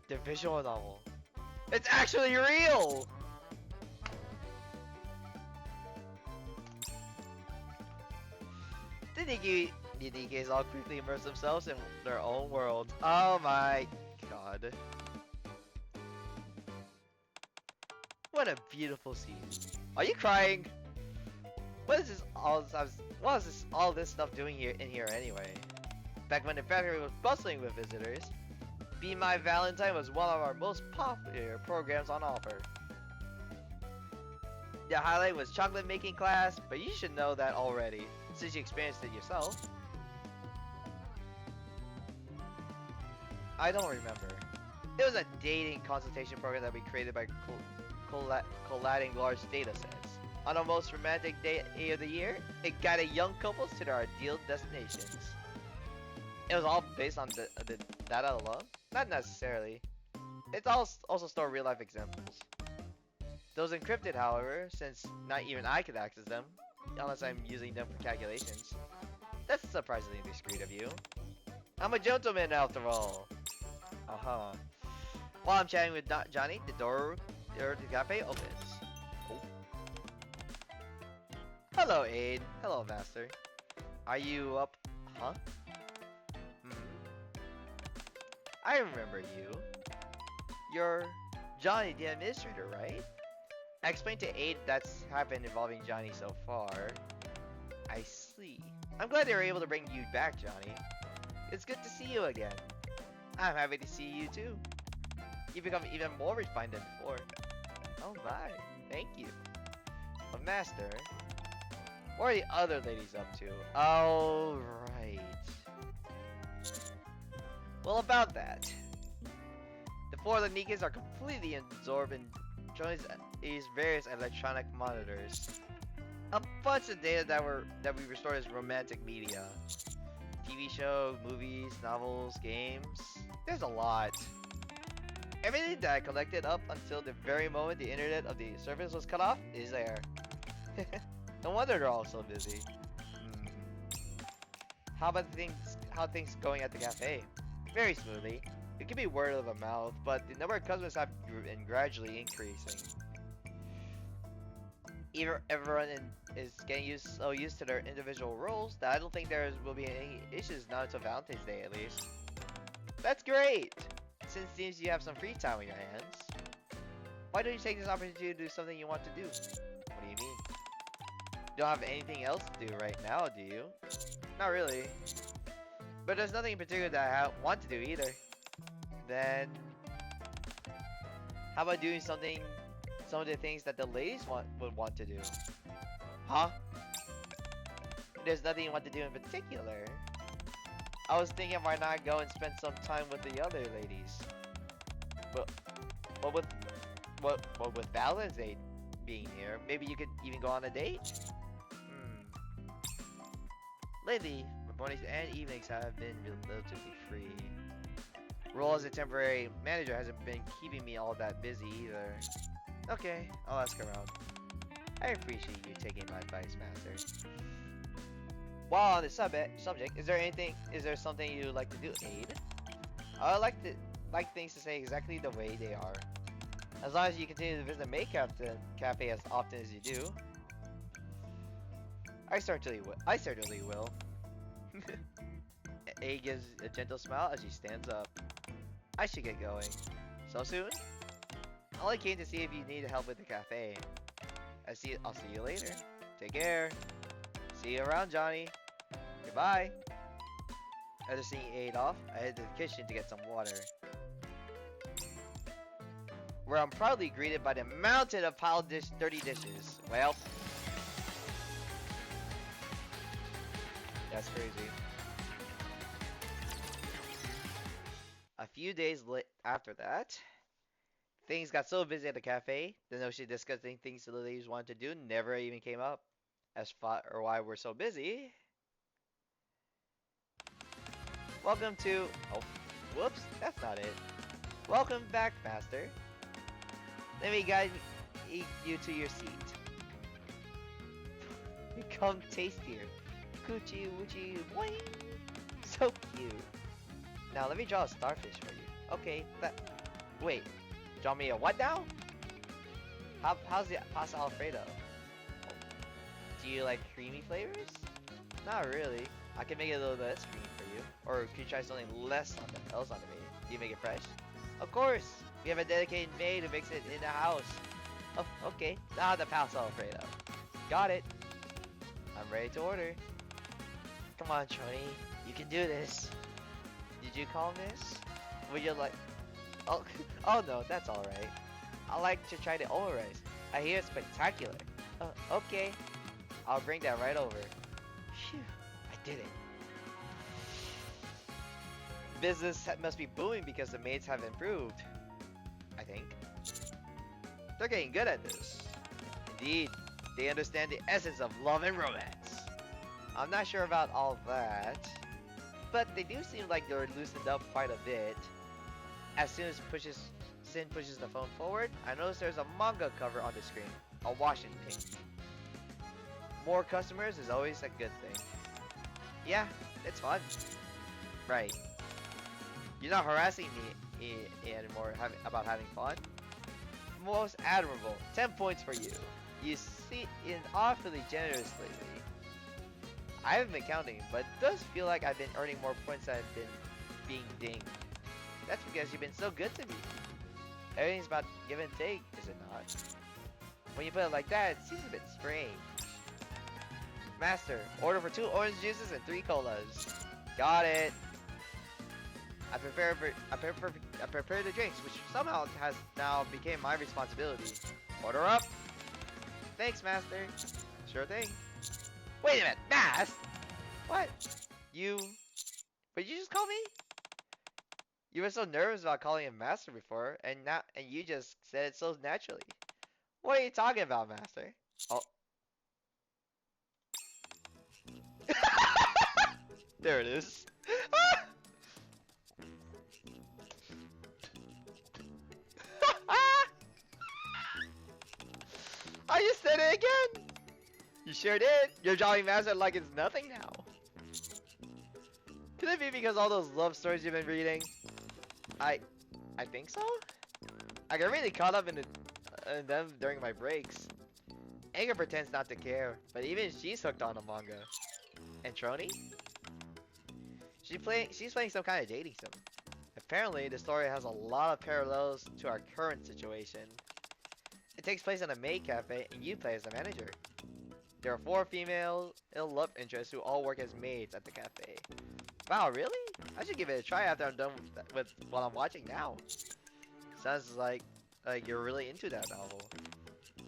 The visual novel. It's actually real! The Nikkes all quickly immerse themselves in their own world. Oh my god. What a beautiful scene. Are you crying? What is this all this stuff doing in here anyway? Back when the factory was bustling with visitors, Be My Valentine was one of our most popular programs on offer. The highlight was chocolate making class, but you should know that already, since you experienced it yourself. I don't remember. It was a dating consultation program that we created by collating large data sets. On the most romantic day of the year, it guided young couples to their ideal destinations. It was all based on the data alone? Not necessarily. It also stored real life examples. Those encrypted, however, since not even I could access them, unless I'm using them for calculations. That's surprisingly discreet of you. I'm a gentleman after all. Uh-huh. While I'm chatting with Johnny, the door to the cafe opens. Oh. Hello, Aid. Hello, Master. Are you up? Huh? I remember you. You're Johnny, the administrator, right? I explained to Aid that's happened involving Johnny so far. I see. I'm glad they were able to bring you back, Johnny. It's good to see you again. I'm happy to see you too. You've become even more refined than before. Oh my, thank you. But Master, what are the other ladies up to? Oh, right. Well, about that. The four of the Nikkes are completely absorbed in Johnny's various electronic monitors. A bunch of data that we restored as romantic media. TV show, movies, novels, games. There's a lot. Everything that I collected up until the very moment the internet of the service was cut off is there. No wonder they're all so busy. How things going at the cafe? Very smoothly. It can be word of mouth, but the number of customers have been gradually increasing. Everyone is getting so used to their individual roles that I don't think will be any issues, not until Valentine's Day at least. That's great! Since it seems you have some free time on your hands. Why don't you take this opportunity to do something you want to do? What do you mean? You don't have anything else to do right now, do you? Not really. But there's nothing in particular that I want to do either. Then, how about doing some of the things that the ladies would want to do? Huh? There's nothing you want to do in particular. I was thinking why not go and spend some time with the other ladies. But with Valentine's Day being here, maybe you could even go on a date? Lately, my mornings and evenings have been relatively free. Role as a temporary manager hasn't been keeping me all that busy either. Okay, I'll ask around. I appreciate you taking my advice, Master. While on the subject, is there something you'd like to do, Aid? I like things to stay exactly the way they are. As long as you continue to visit the Maycraft cafe as often as you do. I certainly will. Aid gives a gentle smile as she stands up. I should get going. So soon? I only came to see if you need help with the cafe. I'll see you later. Take care. See you around, Johnny. Goodbye. After seeing Aid off, I headed to the kitchen to get some water. Where I'm proudly greeted by the mountain of piled dirty dishes. Well, that's crazy. A few days after that, things got so busy at the cafe, the notion of discussing things the ladies wanted to do never even came up. As for why we're so busy. Welcome to... Oh, whoops, that's not it. Welcome back, Master. Let me guide you to your seat. Become tastier. Coochie woochie boing. So cute. Now let me draw a starfish for you. Okay, wait. Draw me a what now? How's the pasta alfredo? Oh. Do you like creamy flavors? Not really. I can make it a little less creamy for you. Or could you try something else on the maid? Do you make it fresh? Of course. We have a dedicated maid who makes it in the house. Oh, okay. Now the pasta alfredo. Got it. I'm ready to order. Come on, Troy. You can do this. Did you call this? Would you like... Oh, oh no, that's alright. I like to try the omurice. I hear it's spectacular. Okay. I'll bring that right over. Phew, I did it. Business must be booming because the maids have improved. I think. They're getting good at this. Indeed, they understand the essence of love and romance. I'm not sure about all that, but they do seem like they're loosened up quite a bit. As soon as Sin pushes the phone forward, I notice there's a manga cover on the screen, awash in pink. More customers is always a good thing. Yeah, it's fun. Right. You're not harassing me anymore about having fun. Most admirable. 10 points for you. You see in awfully generous lately. I haven't been counting, but it does feel like I've been earning more points than I've been being dinged. That's because you've been so good to me. Everything's about give and take, is it not? When you put it like that, it seems a bit strange. Master, order for 2 orange juices and 3 colas. Got it. I prepare the drinks, which somehow has now became my responsibility. Order up. Thanks, Master. Sure thing. Wait a minute, Master. What? You? But you just call me? You were so nervous about calling him Master before, and you just said it so naturally. What are you talking about, Master? Oh. There it is. I just said it again. You sure did. You're drawing Master like it's nothing now. Could it be because all those love stories you've been reading? I think so. I got really caught up in them during my breaks. Anger pretends not to care, but even she's hooked on the manga. And Troni? She's playing some kind of dating sim. Apparently, the story has a lot of parallels to our current situation. It takes place in a maid cafe, and you play as the manager. There are 4 female love interests who all work as maids at the cafe. Wow, really? I should give it a try after I'm done with what I'm watching now. Sounds like you're really into that novel.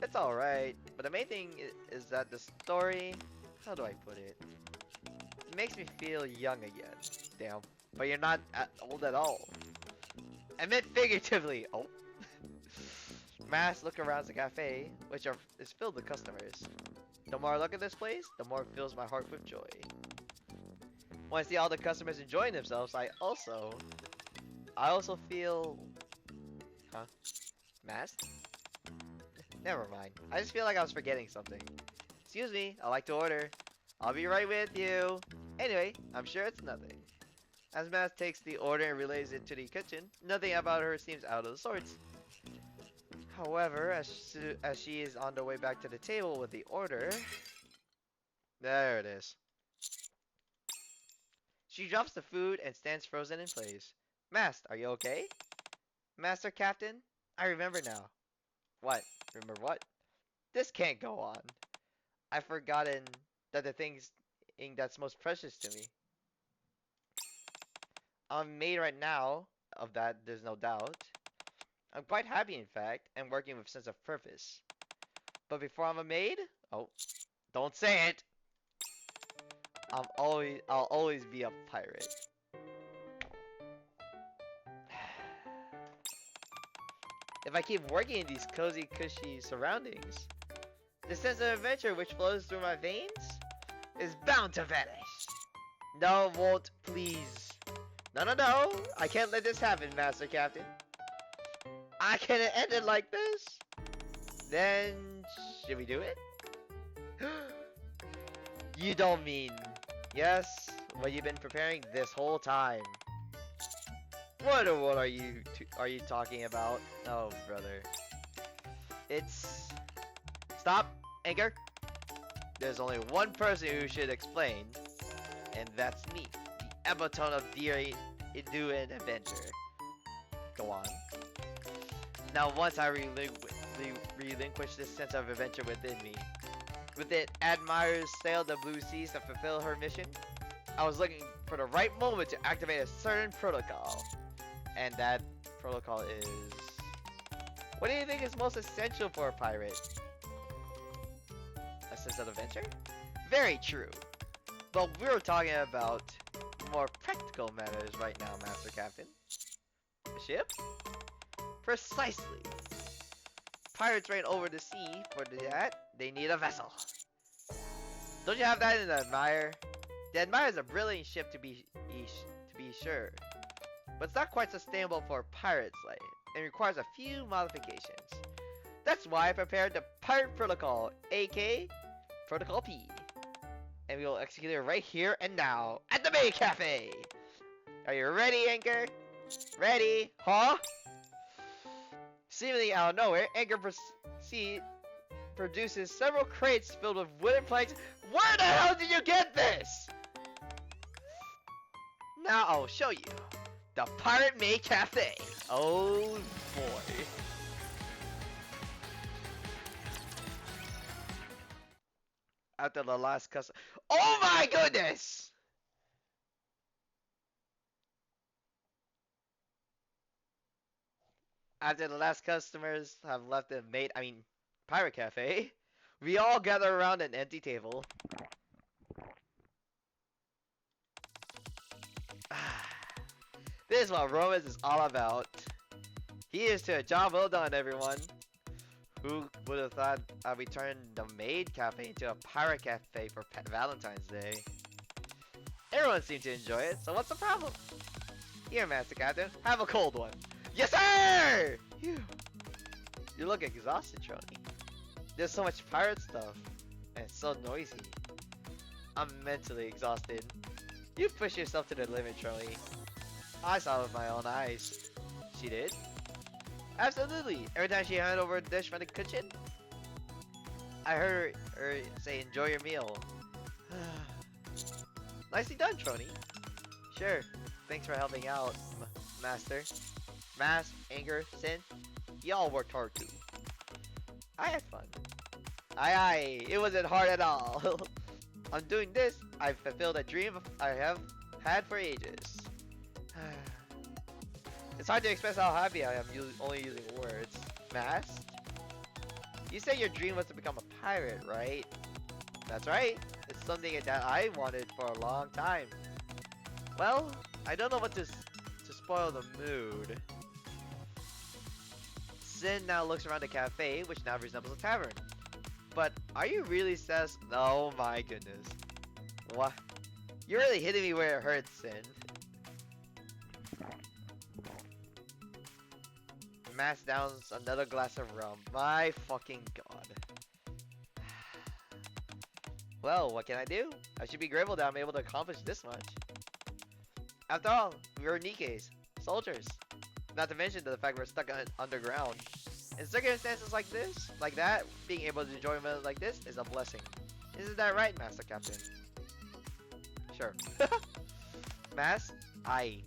It's alright, but the main thing is that the story... How do I put it? It makes me feel young again. Damn. But you're not old at all. I meant figuratively. Oh. Mass look around the cafe, which is filled with customers. The more I look at this place, the more it fills my heart with joy. When I see all the customers enjoying themselves, I also feel... Huh? Mass? Never mind. I just feel like I was forgetting something. Excuse me, I'd like to order. I'll be right with you. Anyway, I'm sure it's nothing. As Mass takes the order and relays it to the kitchen, nothing about her seems out of the sorts. However, as she is on the way back to the table with the order... There it is. She drops the food and stands frozen in place. Master, are you okay? Master Captain? I remember now. What? Remember what? This can't go on. I've forgotten that the thing that's most precious to me. I'm made right now, of that there's no doubt. I'm quite happy in fact, and working with sense of purpose. But before I'm a maid? Oh, don't say it! I'll always be a pirate. If I keep working in these cozy, cushy surroundings, the sense of adventure which flows through my veins is bound to vanish. No, won't, please. No, no, no. I can't let this happen, Master Captain. I can't end it like this. Then, should we do it? You don't mean... Yes, what you've been preparing this whole time. What are you talking about? Oh, brother. It's... Stop, Anchor. There's only one person who should explain, and that's me, the epitome of dear Idu and adventure. Go on. Now, once I relinquish this sense of adventure within me, with it, admirers sail the blue seas to fulfill her mission. I was looking for the right moment to activate a certain protocol. And that protocol is... What do you think is most essential for a pirate? purpose of adventure? Very true. But we're talking about more practical matters right now, Master Captain. A ship? Precisely. Pirates reign over the sea. For that, they need a vessel. Don't you have that in the Admire? The Admire is a brilliant ship to be sure, but it's not quite sustainable for a pirate's life and requires a few modifications. That's why I prepared the Pirate Protocol, aka Protocol P. And we will execute it right here and now at the Bay Cafe. Are you ready, Anchor? Ready? Huh? Seemingly out of nowhere, Anchor produces several crates filled with wooden planks. Where the hell did you get this? Now I'll show you. The Pirate May Cafe. Oh boy. After the last customer. Oh my goodness! After the last customers have left the Pirate Cafe, we all gather around an empty table. This is what romance is all about. Here's to a job well done, everyone. Who would have thought we turned the Maid Cafe into a Pirate Cafe for Valentine's Day? Everyone seemed to enjoy it, so what's the problem? Here, Master Captain, have a cold one. Yes, sir! Phew. You look exhausted, Trony. There's so much pirate stuff, and it's so noisy. I'm mentally exhausted. You push yourself to the limit, Trony. I saw it with my own eyes. She did? Absolutely. Every time she handed over a dish from the kitchen, I heard her say, "Enjoy your meal." Nicely done, Trony. Sure. Thanks for helping out, Master. Mass, Anger, Sin, y'all worked hard too. I had fun. Aye, it wasn't hard at all. On doing this, I've fulfilled a dream I have had for ages. It's hard to express how happy I am only using words. Masked? You said your dream was to become a pirate, right? That's right. It's something that I wanted for a long time. Well, I don't know what to spoil the mood. Sin now looks around the cafe, which now resembles a tavern. But are you really Oh my goodness. What? You're really hitting me where it hurts, Sin. Mass downs another glass of rum. My fucking god. Well, what can I do? I should be grateful that I'm able to accomplish this much. After all, we were Nikkes, soldiers. Not to mention the fact we're stuck underground. In circumstances like that, being able to enjoy a meal like this is a blessing. Isn't that right, Master Captain? Sure. Mass? Aye.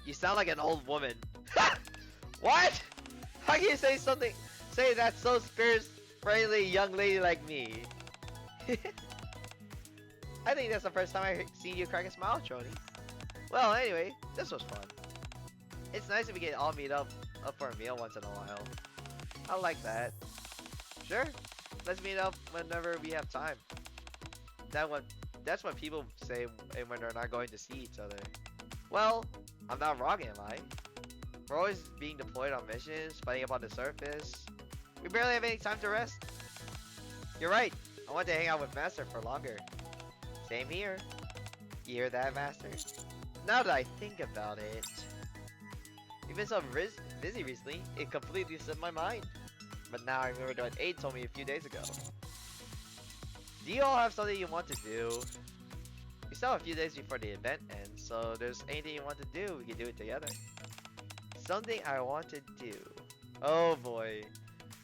You sound like an old woman. What? How can you say that so spirit-friendly young lady like me? I think that's the first time I've seen you crack a smile, Trony. Well, anyway, this was fun. It's nice if we can all meet up for a meal once in a while. I like that. Sure, let's meet up whenever we have time. That's what people say when they're not going to see each other. Well, I'm not wrong, am I? We're always being deployed on missions, fighting up on the surface. We barely have any time to rest. You're right. I want to hang out with Master for longer. Same here. You hear that, Master? Now that I think about it, you've been so busy recently, it completely slipped my mind. But now I remember what Aid told me a few days ago. Do you all have something you want to do? We still have a few days before the event ends, so if there's anything you want to do, we can do it together. Something I want to do. Oh boy.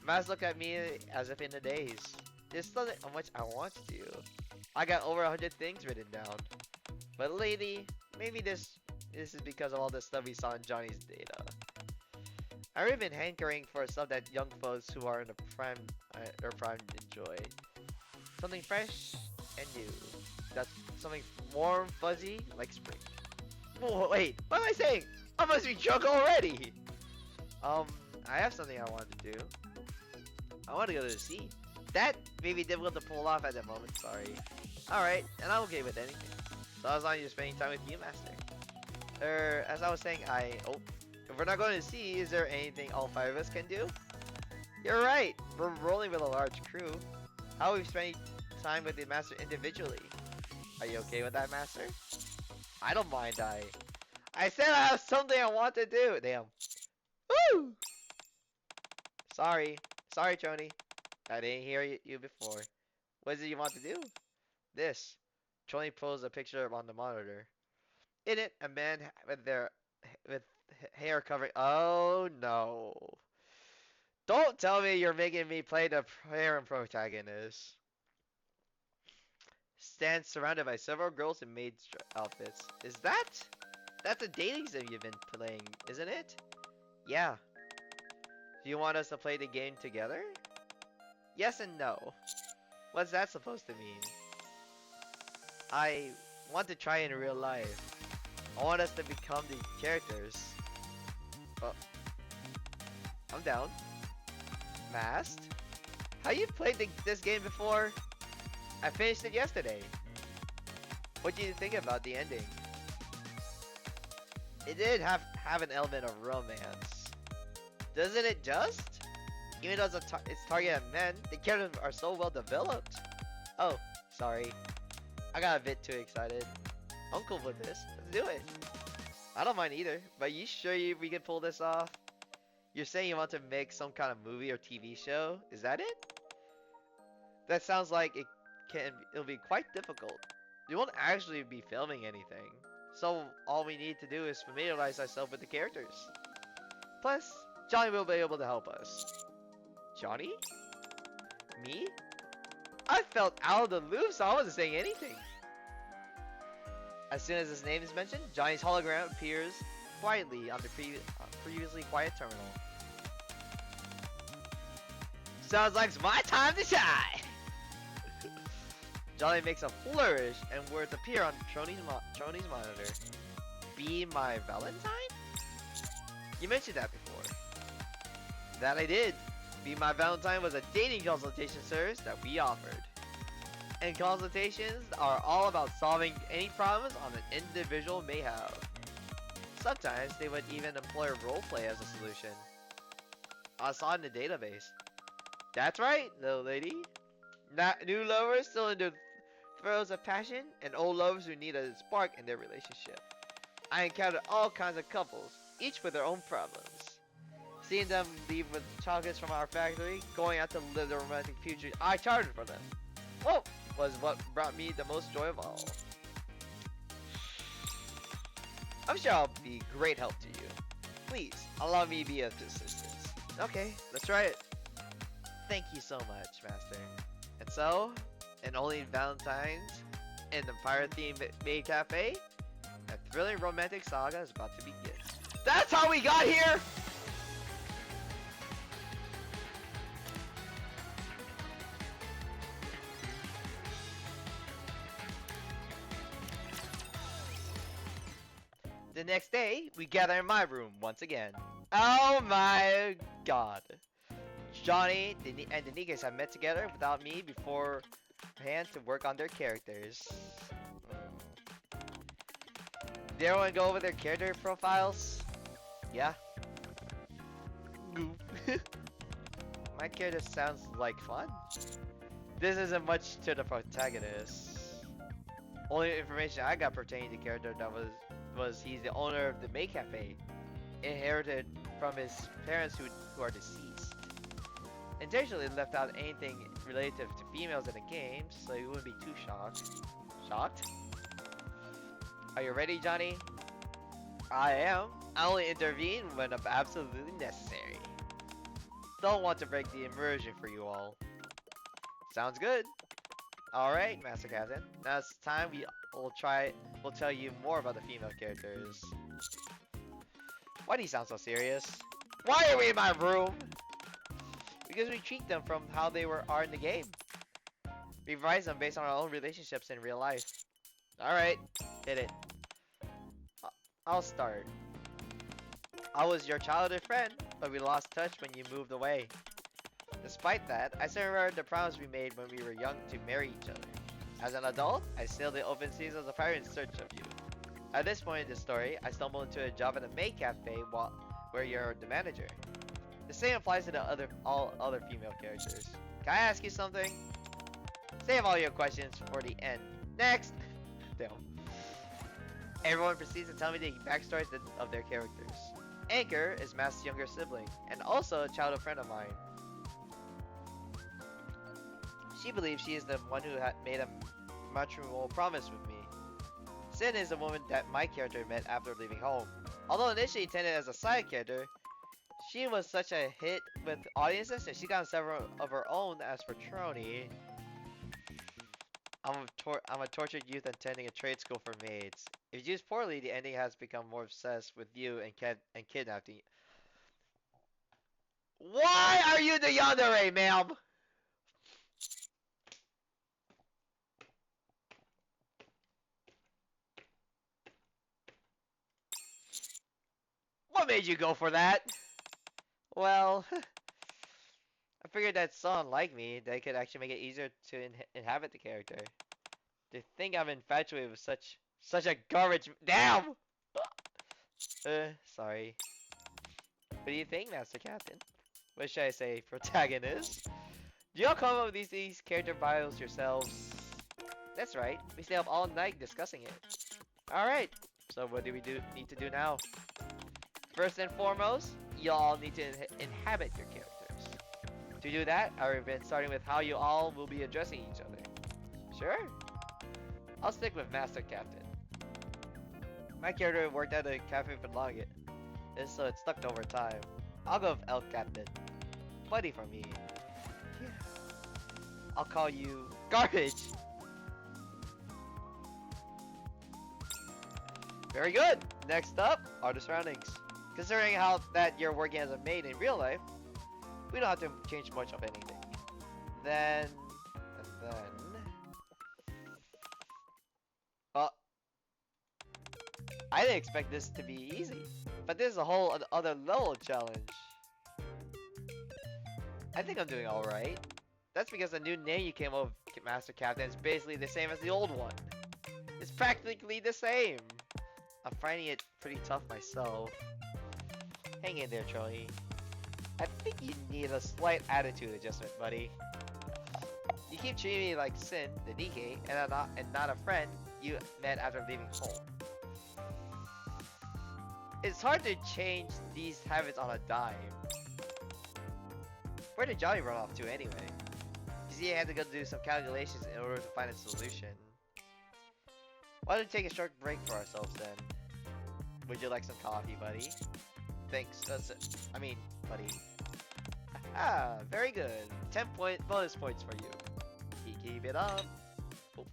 Maz looked at me as if in a daze. There's something on which I want to do. I got over 100 things written down. But lately, maybe this is because of all the stuff we saw in Johnny's data. I've really been hankering for stuff that young folks who are in the prime enjoy. Something fresh and new. That's something warm, fuzzy, like spring. Whoa, wait, what am I saying? I must be drunk already! I have something I want to do. I want to go to the sea. That may be difficult to pull off at the moment, sorry. Alright, and I'm okay with anything. So as long as you're spending time with you, Master. As I was saying, if we're not going to sea, is there anything all 5 of us can do? You're right, we're rolling with a large crew. How are we spending time with the Master individually? Are you okay with that, Master? I don't mind, I said I have something I want to do! Damn. Woo! Sorry, Choni. I didn't hear you before. What is it you want to do? This. Choni pulls a picture up on the monitor. In it, a man with hair covering. Oh no! Don't tell me you're making me play the parent protagonist. Stands surrounded by several girls in maid outfits. Is that? That's a dating sim you've been playing, isn't it? Yeah. Do you want us to play the game together? Yes and no. What's that supposed to mean? I want to try in real life. I want us to become the characters. Oh. I'm down. Masked? Have you played this game before? I finished it yesterday. What do you think about the ending? It did have an element of romance. Doesn't it just? Even though it's targeted at men, the characters are so well developed. Oh, sorry. I got a bit too excited. I'm cool with this. Let's do it. I don't mind either, but you sure we can pull this off? You're saying you want to make some kind of movie or TV show? Is that it? That sounds like it'll be quite difficult. We won't actually be filming anything. So all we need to do is familiarize ourselves with the characters. Plus, Johnny will be able to help us. Johnny? Me? I felt out of the loop, so I wasn't saying anything. As soon as his name is mentioned, Johnny's hologram appears quietly on the previously quiet terminal. Sounds like it's my time to shine! Johnny makes a flourish and words appear on Choni's monitor. Be my Valentine? You mentioned that before. That I did. Be My Valentine was a dating consultation service that we offered. And consultations are all about solving any problems on an individual may have. Sometimes they would even employ roleplay as a solution. I saw it in the database. That's right, little lady. New lovers still in the throes of passion, and old lovers who need a spark in their relationship. I encountered all kinds of couples, each with their own problems. Seeing them leave with chocolates from our factory, going out to live the romantic future I charted for them. Whoa! Was what brought me the most joy of all. I'm sure I'll be great help to you. Please, allow me to be of assistance. Okay, let's try it. Thank you so much, Master. And so, and only Valentine's in the pirate-themed maid cafe, a thrilling romantic saga is about to begin. That's how we got here! The next day, we gather in my room once again. Oh my god. Johnny and the Nikkes have met together without me beforehand to work on their characters. Did everyone go over their character profiles? Yeah. My character sounds like fun. This isn't much to the protagonist. Only information I got pertaining to the character that was he's the owner of the maid cafe, inherited from his parents who are deceased. Intentionally left out anything related to females in the game, so you wouldn't be too shocked. Shocked? Are you ready, Johnny? I am. I only intervene when absolutely necessary. Don't want to break the immersion for you all. Sounds good. Alright, Master Captain. Now it's time we'll tell you more about the female characters. Why do you sound so serious? Why are we in my room? Because we treat them from how they are in the game. We revise them based on our own relationships in real life. Alright, hit it. I'll start. I was your childhood friend, but we lost touch when you moved away. Despite that, I still remember the promise we made when we were young to marry each other. As an adult, I sailed the open seas of the fire in search of you. At this point in the story, I stumbled into a job at a maid cafe where you're the manager. The same applies to all other female characters. Can I ask you something? Save all your questions for the end. Next! Damn. Everyone proceeds to tell me the backstories of their characters. Anchor is Matt's younger sibling, and also a childhood friend of mine. She believes she is the one who made a matrimonial promise with me. Sin is the woman that my character met after leaving home. Although initially intended as a side character, she was such a hit with audiences that she got several of her own as for Trony. I'm a tortured youth attending a trade school for maids. If used poorly, the ending has become more obsessed with you and kidnapping you. Why are you the yandere, ma'am? What made you go for that? Well, I figured that someone like me, they could actually make it easier to inhabit the character. To think I'm infatuated with such a garbage. Damn! Sorry. What do you think, Master Captain? What should I say, protagonist? Do y'all come up with these character bios yourselves? That's right. We stay up all night discussing it. Alright. So what do we need to do now? First and foremost, y'all need to inhabit your characters. To do that, I've been starting with how you all will be addressing each other. Sure. I'll stick with Master Captain. My character worked at a cafe for long, so it stuck over time. I'll go with El Captain. Buddy for me. Yeah. I'll call you Garbage. Very good. Next up are the surroundings. Considering how that you're working as a maid in real life, we don't have to change much of anything. Then, well, I didn't expect this to be easy, but this is a whole other level challenge. I think I'm doing alright. That's because the new name you came up with, Master Captain, is basically the same as the old one. It's practically the same. I'm finding it pretty tough myself. Hang in there, Charlie. I think you need a slight attitude adjustment, buddy. You keep treating me like Sin, the Nikke, and not a friend you met after leaving home. It's hard to change these habits on a dime. Where did Johnny run off to anyway? You see, I had to go do some calculations in order to find a solution. Why don't we take a short break for ourselves then? Would you like some coffee, buddy? Thanks. Buddy. Ah, very good. 10 bonus points for you. Keep it up. Oh.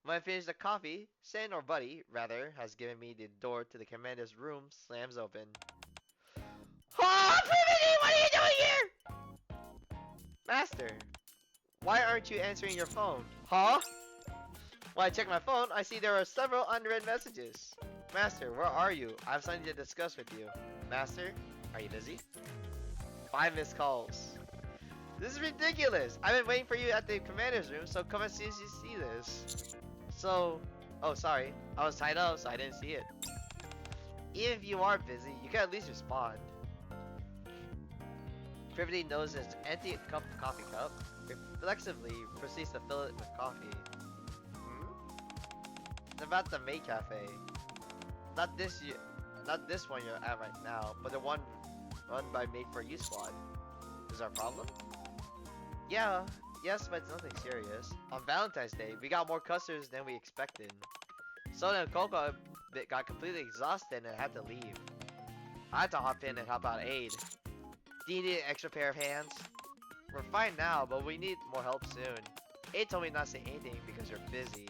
When I finish the coffee, Sen or Buddy, rather, has given me the door to the commander's room slams open. Oh, Privity, what are you doing here? Master, why aren't you answering your phone? Huh? When I check my phone, I see there are several unread messages. Master, where are you? I have something to discuss with you. Master, are you busy? 5 missed calls. This is ridiculous. I've been waiting for you at the commander's room, so come as soon as you see this. So, oh sorry, I was tied up, so I didn't see it. Even if you are busy, you can at least respond. Privity knows his empty coffee cup, reflexively proceeds to fill it with coffee. It's about the maid cafe. Not this one you're at right now, but the one run by Made for You Squad. Is there a problem? Yeah, yes, but it's nothing serious. On Valentine's Day, we got more customers than we expected. Soda and Coco got completely exhausted and had to leave. I had to hop in and help out Aid. Do you need an extra pair of hands? We're fine now, but we need more help soon. Aid told me not to say anything because you're busy.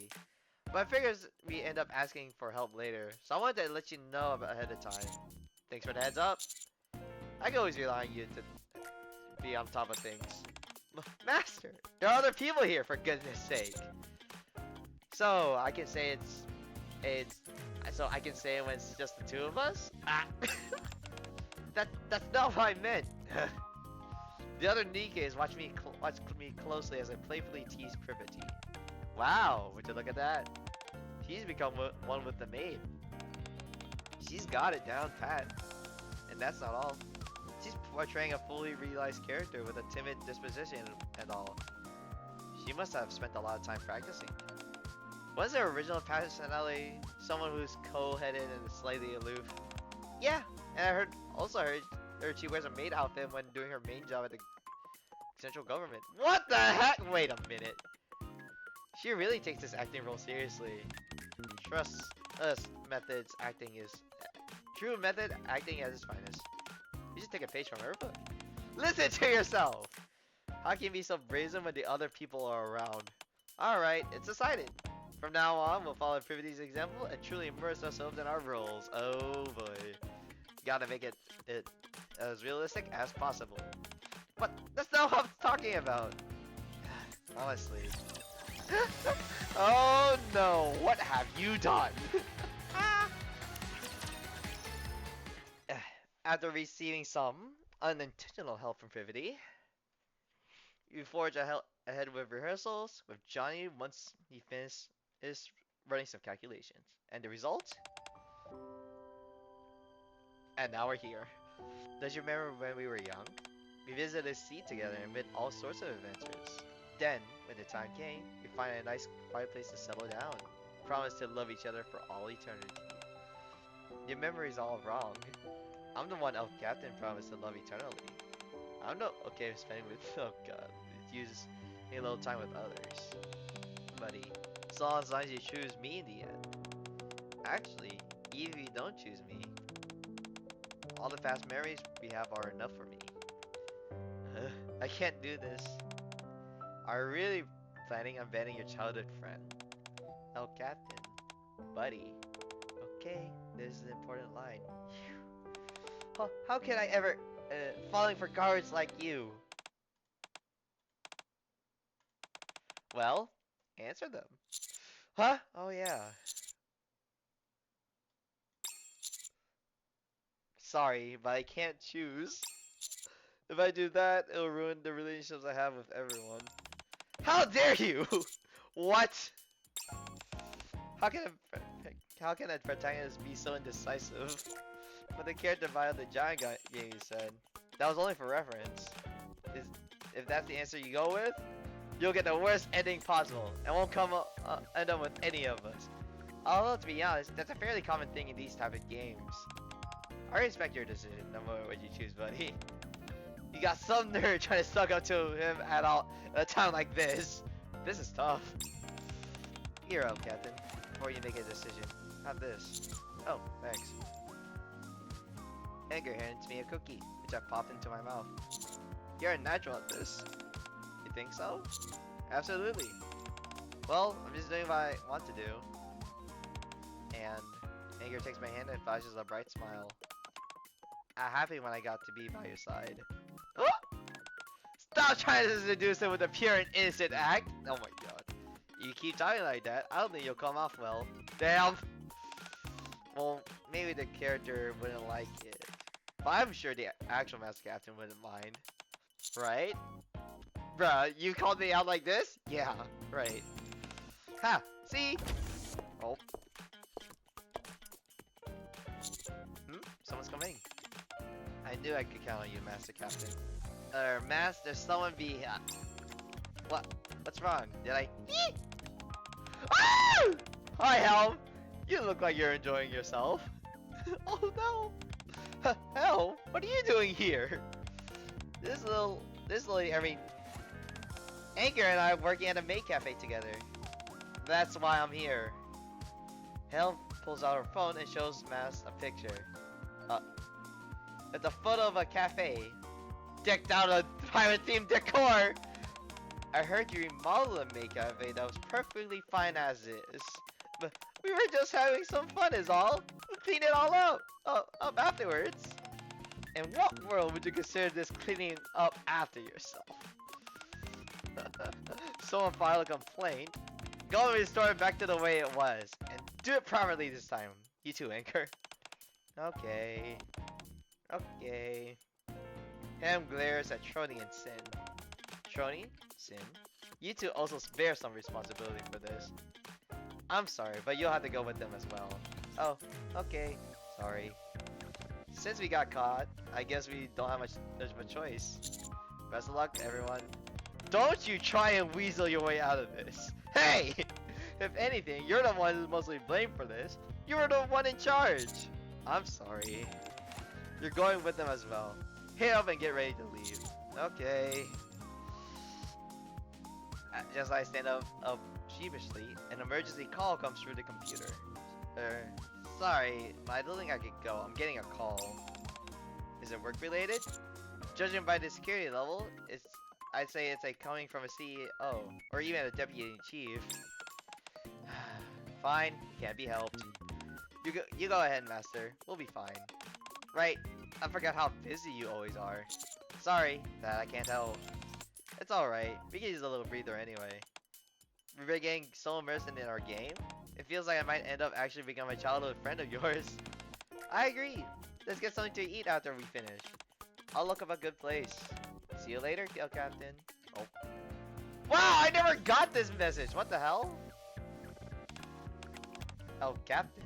But I figures we end up asking for help later, so I wanted to let you know ahead of time. Thanks for the heads up. I can always rely on you to be on top of things. Master, there are other people here, for goodness sake. So I can say I can say when it's just the two of us? Ah. That's not what I meant. The other Nikkes watch me closely as I playfully tease Privity. Wow, would you look at that? She's become one with the maid. She's got it down pat. And that's not all. She's portraying a fully realized character with a timid disposition and all. She must have spent a lot of time practicing. Was her original personality someone who's cold-headed and slightly aloof? Yeah, and I heard she wears a maid outfit when doing her main job at the central government. What the heck? Wait a minute. She really takes this acting role seriously. Trust us, methods acting is true method acting at its finest. You should take a page from her book. Listen to yourself. How can you be so brazen when the other people are around? Alright, it's decided. From now on, we'll follow Privity's example and truly immerse ourselves in our roles. Oh boy. Gotta make it as realistic as possible. What? That's not what I'm talking about. Honestly. Oh no, what have you done? After receiving some unintentional help from Privity, you forge ahead with rehearsals with Johnny once he finishes running some calculations. And the result? And now we're here. Does you remember when we were young? We visited the sea together and made all sorts of adventures. Then, when the time came, we find a nice quiet place to settle down. Promise to love each other for all eternity. Your memory's all wrong. I'm the one elf captain promised to love eternally. I'm not okay with spending with oh god, use a little time with others. Buddy, so as long as you choose me in the end. Actually, even if you don't choose me, all the fast memories we have are enough for me. I can't do this. Are you really planning on banning your childhood friend? El Captain. Buddy. Okay, this is an important line. How can I ever falling for guards like you? Well, answer them. Huh? Oh yeah. Sorry, but I can't choose. If I do that, it'll ruin the relationships I have with everyone. How dare you? What? How can a protagonist be so indecisive? But the character via the giant game you said. That was only for reference. If that's the answer you go with, you'll get the worst ending possible and won't end up with any of us. Although to be honest, that's a fairly common thing in these type of games. I respect your decision, no matter what you choose, buddy. You got some nerd trying to suck up to him at a time like this. This is tough. Here up, Captain. Before you make a decision, have this. Oh, thanks. Edgar hands me a cookie, which I pop into my mouth. You're a natural at this. You think so? Absolutely. Well, I'm just doing what I want to do. And Edgar takes my hand and flashes a bright smile. I'm happy when I got to be by your side. Oh! Stop trying to seduce him with a pure and innocent act! Oh my god. You keep talking like that, I don't think you'll come off well. Damn! Well, maybe the character wouldn't like it. But I'm sure the actual Master Captain wouldn't mind. Right? Bruh, you called me out like this? Yeah, right. Ha! See? Oh. Someone's coming. I knew I could count on you, Master Captain. Master, someone be... What? What's wrong? Did I... Ah! Hi, Helm! You look like you're enjoying yourself. Oh no! Helm, what are you doing here? Anchor and I are working at a maid cafe together. That's why I'm here. Helm pulls out her phone and shows Mas a picture. It's a photo of a cafe, decked out with pirate-themed decor. I heard you remodeled a maid cafe that was perfectly fine as is. But we were just having some fun is all. We'll clean it all up afterwards. In what world would you consider this cleaning up after yourself? Someone filed a complaint. Go and restore it back to the way it was. And do it properly this time. You too, Anchor. Okay. Okay. Ham glares at Trony and Sin. Trony, Sin, you two also bear some responsibility for this. I'm sorry, but you'll have to go with them as well. Oh, okay. Sorry. Since we got caught, I guess we don't have much choice. Best of luck, everyone. Don't you try and weasel your way out of this. Hey! If anything, you're the one who's mostly blamed for this. You were the one in charge. I'm sorry. You're going with them as well. Hit up and get ready to leave. Okay. Just as I stand up sheepishly, an emergency call comes through the computer. Sorry, I don't think I could go. I'm getting a call. Is it work related? Judging by the security level, I'd say it's like coming from a CEO or even a deputy chief. Fine, can't be helped. You go ahead, master. We'll be fine. Right, I forgot how busy you always are. Sorry that I can't help. It's alright, we can use a little breather anyway. We're getting so immersed in our game, it feels like I might end up actually becoming a childhood friend of yours. I agree. Let's get something to eat after we finish. I'll look up a good place. See you later, Captain. Oh. Wow, I never got this message. What the hell? Oh, Captain.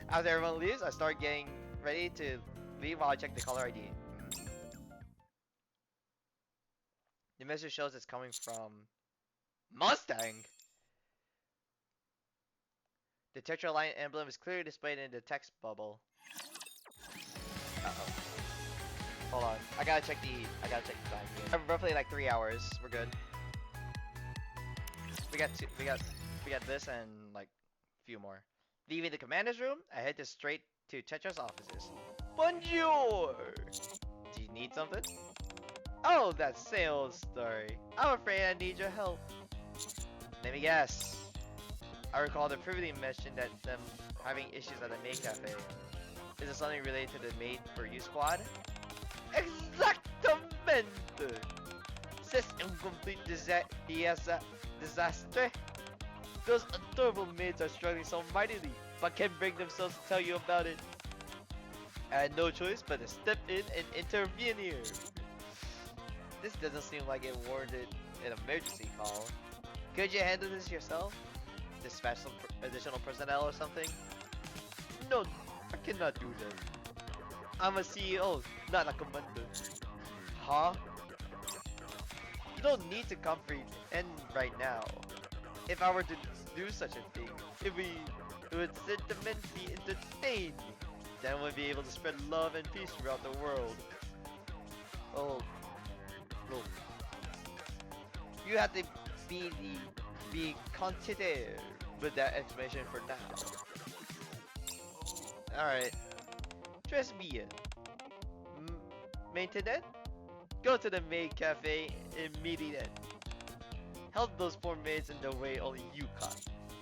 After everyone leaves, I start getting ready to leave while I check the caller ID. The message shows it's coming from Mustang. The tetraline emblem is clearly displayed in the text bubble. Uh-oh. Hold on. I gotta check the time here. Roughly like 3 hours. We're good. We got this and like a few more. Leaving the commander's room, I head straight to Tetra's offices. Bonjour! Do you need something? Oh, that sales story. I'm afraid I need your help. Let me guess. I recall the previously mentioned that them having issues at the maid cafe. Is it something related to the Maid for You squad? Exactamente! C'est un complete disaster. Those adorable maids are struggling so mightily, but can't bring themselves to tell you about it. I had no choice but to step in and intervene here. This doesn't seem like it warranted an emergency call. Could you handle this yourself? Dispatch some additional personnel or something? No, I cannot do that. I'm a CEO, not a commander. Huh? You don't need to comprehend right now. If I were to do such a thing, it would sentimentally entertain me. Then we'd be able to spread love and peace throughout the world. Oh, no. You have to be considered with that explanation for now. Alright. Trust me. Maintenance? Go to the maid cafe immediately. Help those poor maids in the way only you can.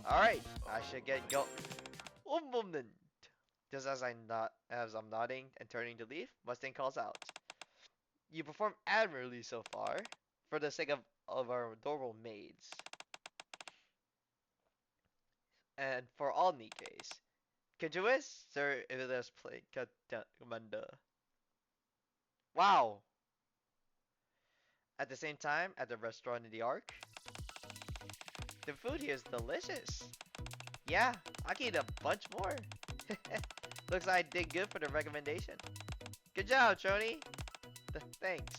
Alright, I should get go. Un moment. Just as I'm nodding and turning to leave, Mustang calls out. You performed admirably so far, for the sake of our adorable maids. And for all Nikkes. Kajuis, sir, it is play Commander. Wow! At the same time, at the restaurant in the Ark, the food here is delicious. Yeah, I can eat a bunch more. Looks like I did good for the recommendation. Good job, Trony. Thanks.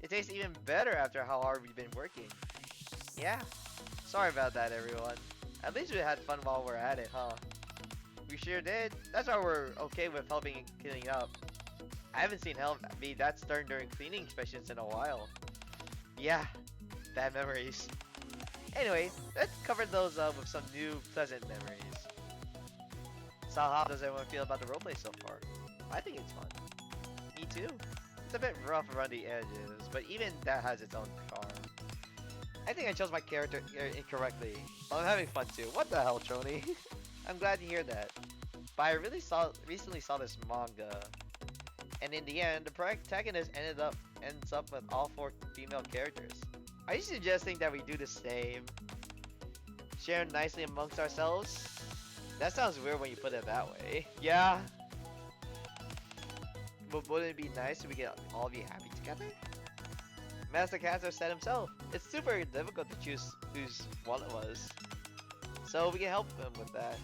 It tastes even better after how hard we've been working. Yeah. Sorry about that, everyone. At least we had fun while we're at it, huh? We sure did. That's why we're okay with helping and cleaning up. I haven't seen help be that stern during cleaning inspections in a while. Yeah, bad memories. Anyway, let's cover those up with some new pleasant memories. So how does everyone feel about the roleplay so far? I think it's fun. Me too. It's a bit rough around the edges, but even that has its own charm. I think I chose my character incorrectly. But I'm having fun too. What the hell, Trony? I'm glad to hear that. But I recently saw this manga. And in the end, the protagonist ends up with all 4 female characters. Are you suggesting that we do the same? Share nicely amongst ourselves? That sounds weird when you put it that way. Yeah. But wouldn't it be nice if we could all be happy together? Master Caster said himself, it's super difficult to choose whose wallet it was. So we can help him with that.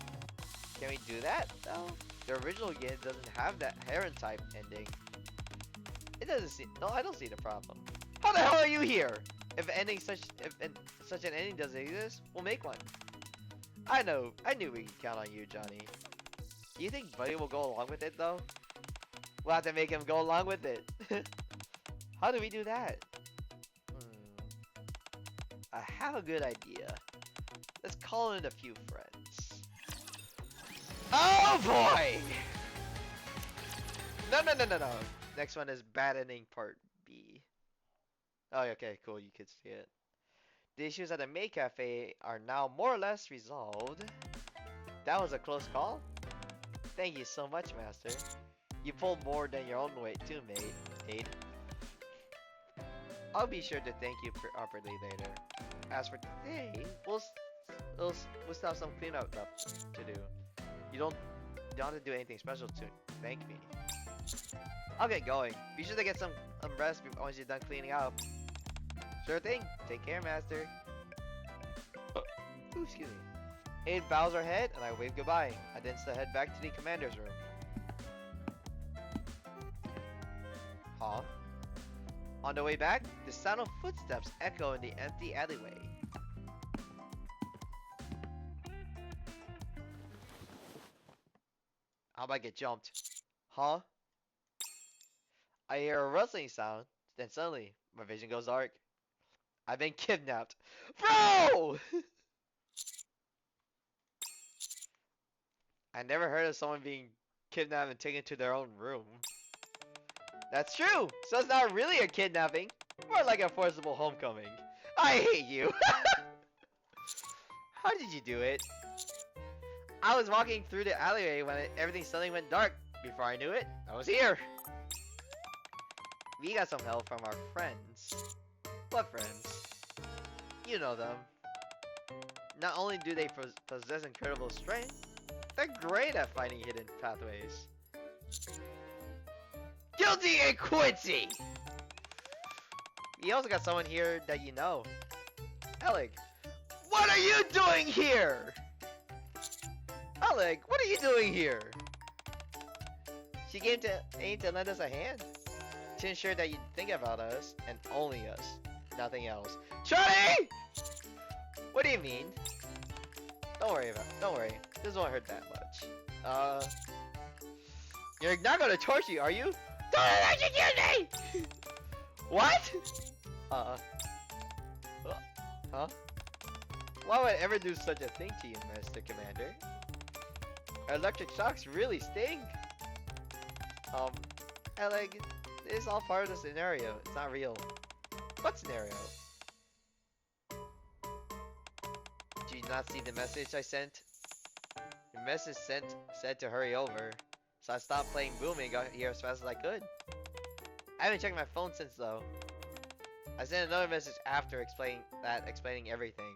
Can we do that, though? The original game doesn't have that Heron type ending. It doesn't seem. No, I don't see the problem. How the hell are you here? If such an ending doesn't exist, we'll make one. I know. I knew we could count on you, Johnny. Do you think Buddy will go along with it, though? We'll have to make him go along with it. How do we do that? I have a good idea. Let's call in a few friends. Oh boy! No. Next one is Bad Ending Part B. Oh, okay, cool. You could see it. The issues at the May Cafe are now more or less resolved. That was a close call. Thank you so much, Master. You pulled more than your own weight too, mate. I'll be sure to thank you properly later. As for today, we'll still have some cleanup to do. You don't have to do anything special to thank me. I'll get going. Be sure to get some rest once you're done cleaning up. Sure thing. Take care, Master. Ooh, excuse me. Aid bows her head, and I wave goodbye. I then head back to the commander's room. Huh? On the way back, the sound of footsteps echo in the empty alleyway. How about I get jumped? Huh? I hear a rustling sound, then suddenly, my vision goes dark. I've been kidnapped. Bro! I never heard of someone being kidnapped and taken to their own room. That's true! So it's not really a kidnapping. More like a forcible homecoming. I hate you! How did you do it? I was walking through the alleyway when everything suddenly went dark. Before I knew it, I was here. We got some help from our friends. What friends? You know them. Not only do they possess incredible strength, they're great at finding hidden pathways. Guilty and Quincy! We also got someone here that you know. Alec, what are you doing here? Alec, what are you doing here? She came to aim to lend us a hand. To ensure that you think about us, and only us. Nothing else. Johnny! What do you mean? Don't worry. This won't hurt that much. You're not gonna torture you, are you? Don't electrocute me! What? Huh? Why would I ever do such a thing to you, Mr. Commander? Electric shocks really sting. Alec, it's all part of the scenario. It's not real. What scenario? Did you not see the message I sent? The message said to hurry over. So I stopped playing Boom and got here as fast as I could. I haven't checked my phone since though. I sent another message after explaining everything.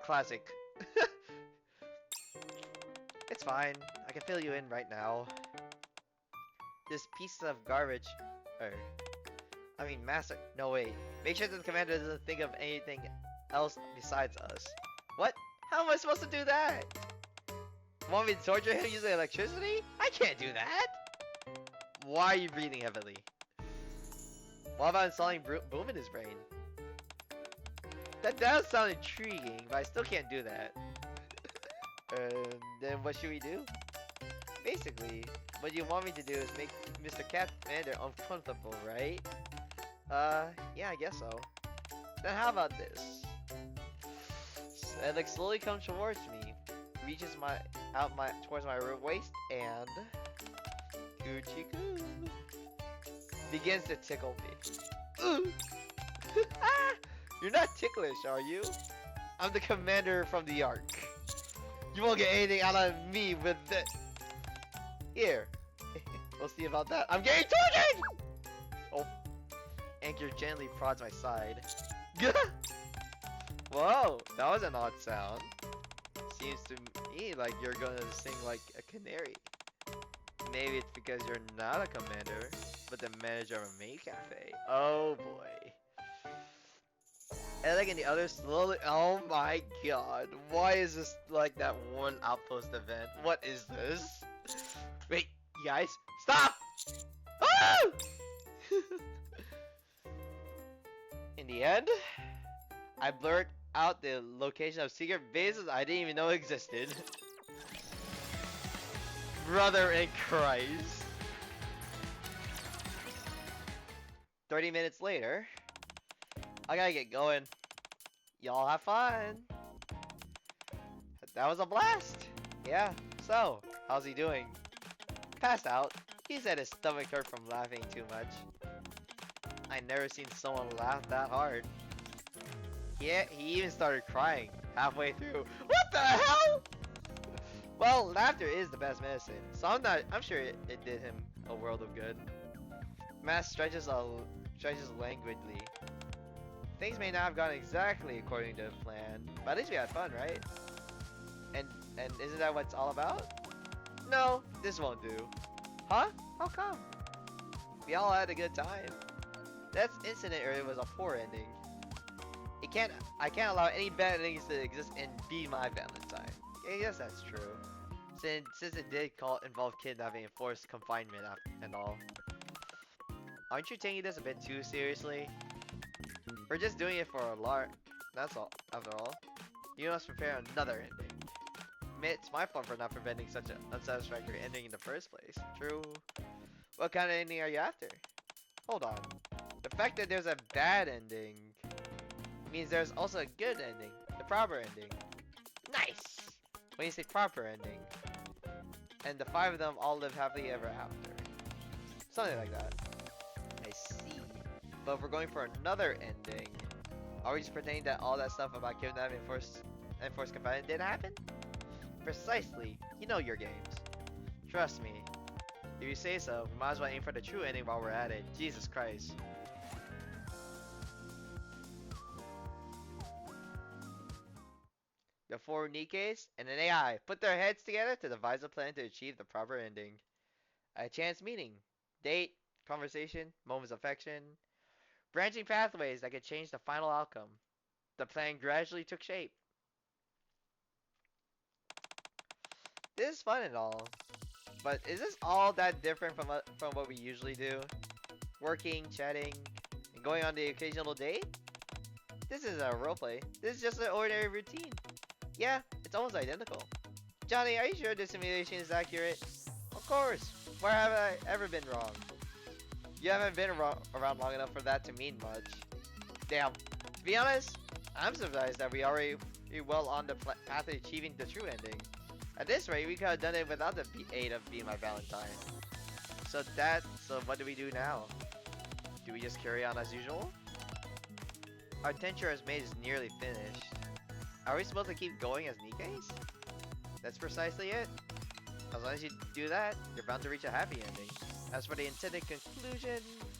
Classic. It's fine. I can fill you in right now. This piece of garbage. Master. No, wait. Make sure that the commander doesn't think of anything else besides us. What? How am I supposed to do that? Want me to torture him using electricity? I can't do that. Why are you breathing heavily? What about installing boom in his brain? That does sound intriguing, but I still can't do that. Then what should we do? Basically, what you want me to do is make Mr. Commander uncomfortable, right? Yeah, I guess so. Then how about this? Alex slowly comes towards me, reaches towards my waist, and Coochie Coo begins to tickle me. Ooh. You're not ticklish, are you? I'm the commander from the Ark. You won't get anything out of me with this. Here. We'll see about that. I'm getting tortured! Oh. Anchor gently prods my side. Whoa, that was an odd sound. Seems to me like you're gonna sing like a canary. Maybe it's because you're not a commander, but the manager of a maid cafe. Oh boy. And like in the other slowly. Oh my god. Why is this like that one outpost event? What is this? Wait, you guys, stop! Ah! In the end, I blurred out the location of secret bases I didn't even know existed. Brother in Christ. 30 minutes later, I gotta get going. Y'all have fun. That was a blast. Yeah, so, how's he doing? Passed out. He said his stomach hurt from laughing too much. I never seen someone laugh that hard. Yeah, he even started crying halfway through. What the hell? Well, laughter is the best medicine, so I'm sure it did him a world of good. Mass stretches languidly. Things may not have gone exactly according to plan, but at least we had fun, right? And isn't that what it's all about? No, this won't do. Huh? How come? We all had a good time. That incident earlier was a poor ending. I can't allow any bad endings to exist and be my Valentine. I guess that's true. Since it did involve kidnapping and forced confinement and all. Aren't you taking this a bit too seriously? We're just doing it for a lark. That's all. After all, you must prepare another ending. It's my fault for not preventing such an unsatisfactory ending in the first place. True. What kind of ending are you after? Hold on. The fact that there's a bad ending means there's also a good ending. The proper ending. Nice! When you say proper ending. And the 5 of them all live happily ever after. Something like that. I see. But if we're going for another ending, are we just pretending that all that stuff about kidnapping and forced confinement didn't happen? Precisely. You know your games. Trust me. If you say so, we might as well aim for the true ending while we're at it. Jesus Christ. The 4 Nikkes and an AI put their heads together to devise a plan to achieve the proper ending. A chance meeting, date, conversation, moments of affection, branching pathways that could change the final outcome. The plan gradually took shape. This is fun and all, but is this all that different from what we usually do? Working, chatting, and going on the occasional date? This isn't a roleplay. This is just an ordinary routine. Yeah, it's almost identical. Johnny, are you sure this simulation is accurate? Of course. Where have I ever been wrong? You haven't been around long enough for that to mean much. Damn. To be honest, I'm surprised that we already well on the path to achieving the true ending. At this rate, we could have done it without the aid of Be My Valentine. So what do we do now? Do we just carry on as usual? Our tincture as maid is nearly finished. Are we supposed to keep going as Nikkes? That's precisely it. As long as you do that, you're bound to reach a happy ending. As for the intended conclusion,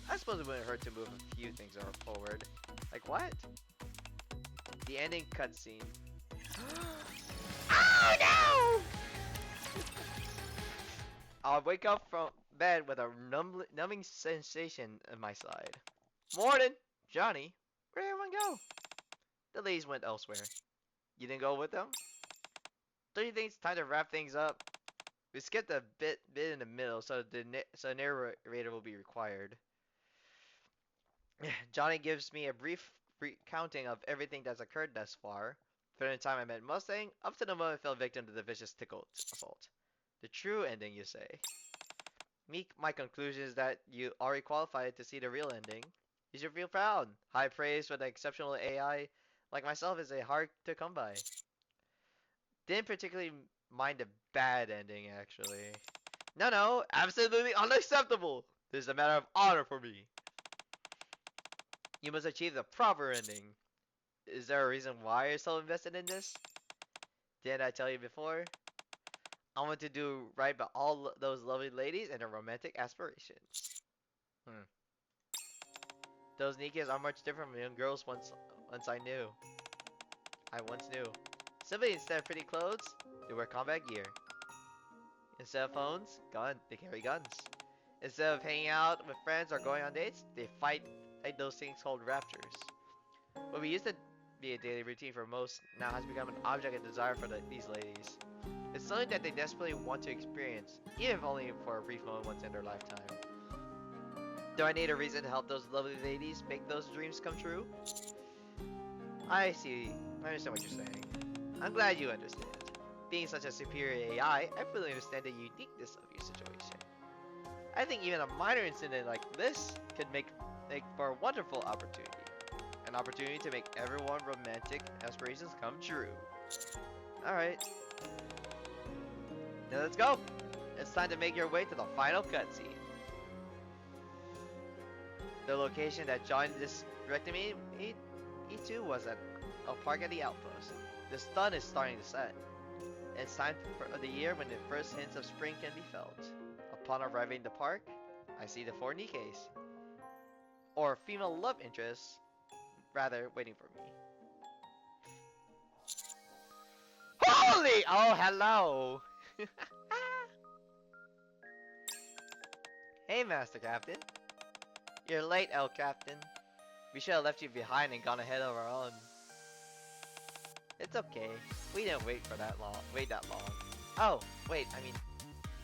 I suppose it wouldn't hurt to move a few things forward. Like what? The ending cutscene. Oh no! I'll wake up from bed with a numbing sensation in my side. Morning! Johnny, where'd everyone go? The ladies went elsewhere. You didn't go with them? Don't you think it's time to wrap things up? We skipped a bit in the middle, so the narrator will be required. Johnny gives me a brief recounting of everything that's occurred thus far, from the time I met Mustang up to the moment I fell victim to the vicious tickle assault. The true ending, you say? My conclusion is that you already qualified to see the real ending. You should feel proud. High praise for the exceptional AI, like myself, is a hard to come by. Didn't particularly mind the bad ending, actually. No, absolutely unacceptable. This is a matter of honor for me. You must achieve the proper ending. Is there a reason why you're so invested in this? Didn't I tell you before? I want to do right by all those lovely ladies and their romantic aspirations. Those Nikkes are much different from young girls once I knew. I once knew. Simply instead of pretty clothes, they wear combat gear. Instead of phones, they carry guns. Instead of hanging out with friends or going on dates, they fight like those things called raptors. What we used to be a daily routine for most now has become an object of desire for these ladies. It's something that they desperately want to experience, even if only for a brief moment once in their lifetime. Do I need a reason to help those lovely ladies make those dreams come true? I see. I understand what you're saying. I'm glad you understand. Being such a superior AI, I fully understand the uniqueness of your situation. I think even a minor incident like this could make for a wonderful opportunity. An opportunity to make everyone's romantic aspirations come true. Alright. Now let's go! It's time to make your way to the final cutscene. The location that John just directed me to was at a park at the outpost. The sun is starting to set. It's time of the year when the first hints of spring can be felt. Upon arriving at the park, I see the 4 Nikkes, or female love interests, rather, waiting for me. Holy! Oh, hello! Hey, Master Captain. You're late, El Captain. We should have left you behind and gone ahead of our own. It's okay. We didn't wait that long. Oh, wait, I mean,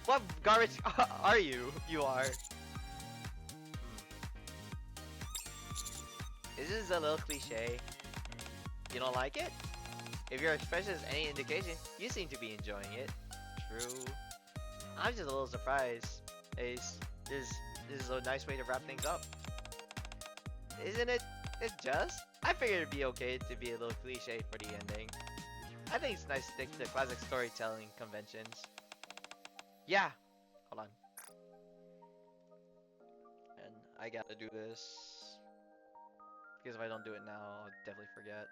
what garbage are you? You are. This is a little cliche. You don't like it? If your expression is any indication, you seem to be enjoying it. True. I'm just a little surprised. Ace, this is a nice way to wrap things up. Isn't it? It's just? I figured it'd be okay to be a little cliche for the ending. I think it's nice to stick to classic storytelling conventions. Yeah. Hold on. And I gotta do this. Because if I don't do it now, I'll definitely forget.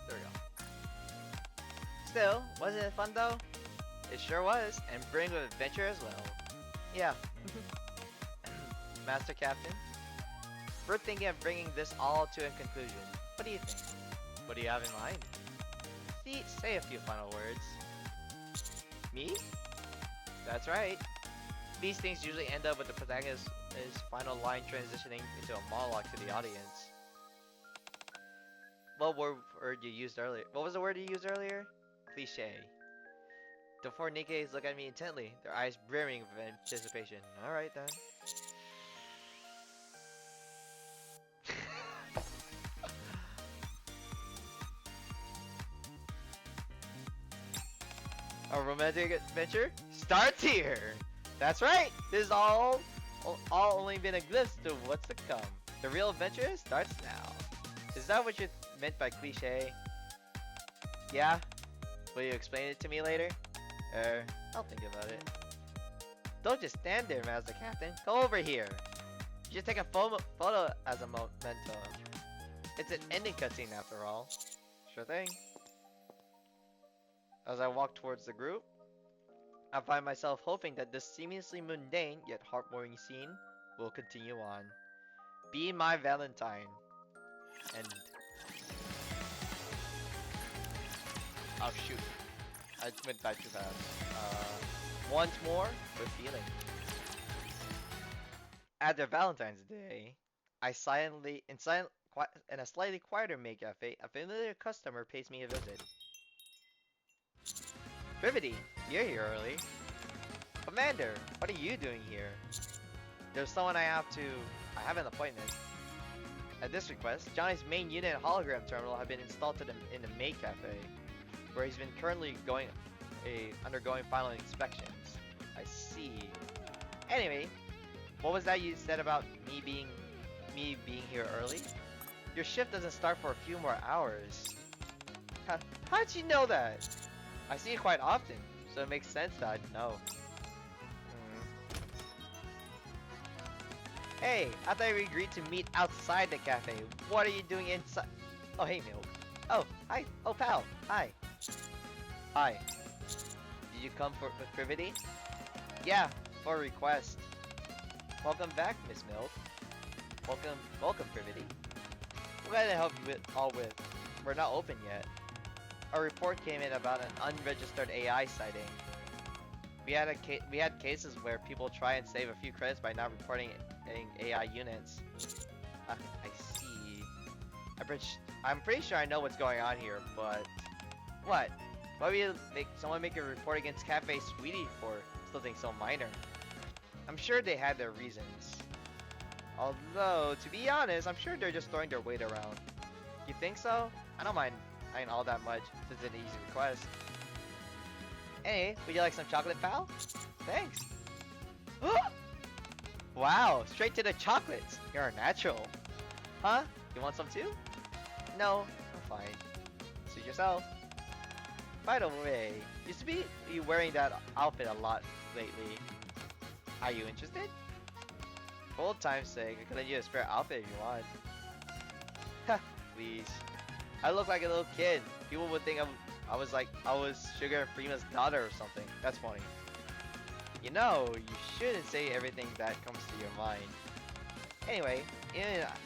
There we go. Still, wasn't it fun though? It sure was, and bring with adventure as well. Yeah. Master Captain, we're thinking of bringing this all to a conclusion. What do you think? What do you have in mind? Say a few final words. Me? That's right. These things usually end up with the protagonist's final line transitioning into a monologue to the audience. What word you used earlier? What was the word you used earlier? Cliche. The 4 Nikkes look at me intently, their eyes brimming with anticipation. Alright then. A romantic adventure starts here! That's right! This is all only been a glimpse to what's to come. The real adventure starts now. Is that what you meant by cliche? Yeah? Will you explain it to me later? I'll think about it. Don't just stand there, Master Captain. Come over here. You should take a photo as a memento. It's an ending cutscene after all. Sure thing. As I walk towards the group, I find myself hoping that this seemingly mundane yet heartwarming scene will continue on. Be my Valentine. And oh shoot, I went back too fast. Once more, with feeling. After Valentine's Day, in a slightly quieter maid cafe, a familiar customer pays me a visit. Brivity, you're here early. Commander, what are you doing here? There's someone I have an appointment. At this request, Johnny's main unit and hologram terminal have been installed in the maid cafe, where he's been currently undergoing final inspections. I see. Anyway, what was that you said about me being here early? Your shift doesn't start for a few more hours. How'd you know that? I see it quite often, so it makes sense that I'd know. Hey, I thought we agreed to meet outside the cafe. What are you doing inside? Oh, hey, Milk. Oh, hi. Oh, pal. Hi. Hi. Did you come for with privity? Yeah, for a request. Welcome back, Miss Milk. Welcome, privity. What can I help you with? We're not open yet. A report came in about an unregistered AI sighting. We had cases where people try and save a few credits by not reporting AI units. I see. I'm pretty sure I know what's going on here, but what? Why would you someone make a report against Cafe Sweetie for something so minor? I'm sure they had their reasons. Although, to be honest, I'm sure they're just throwing their weight around. You think so? I don't mind all that much since it's an easy request. Hey, would you like some chocolate, pal? Thanks. Wow, straight to the chocolates. You're a natural. Huh? You want some too? No, I'm fine. Suit yourself. By the way, you used to be wearing that outfit a lot lately. Are you interested? For old time's sake, I could lend you a spare outfit if you want. Ha, please. I look like a little kid. People would think I was Sugar and Prima's daughter or something. That's funny. You know, you shouldn't say everything that comes to your mind. Anyway,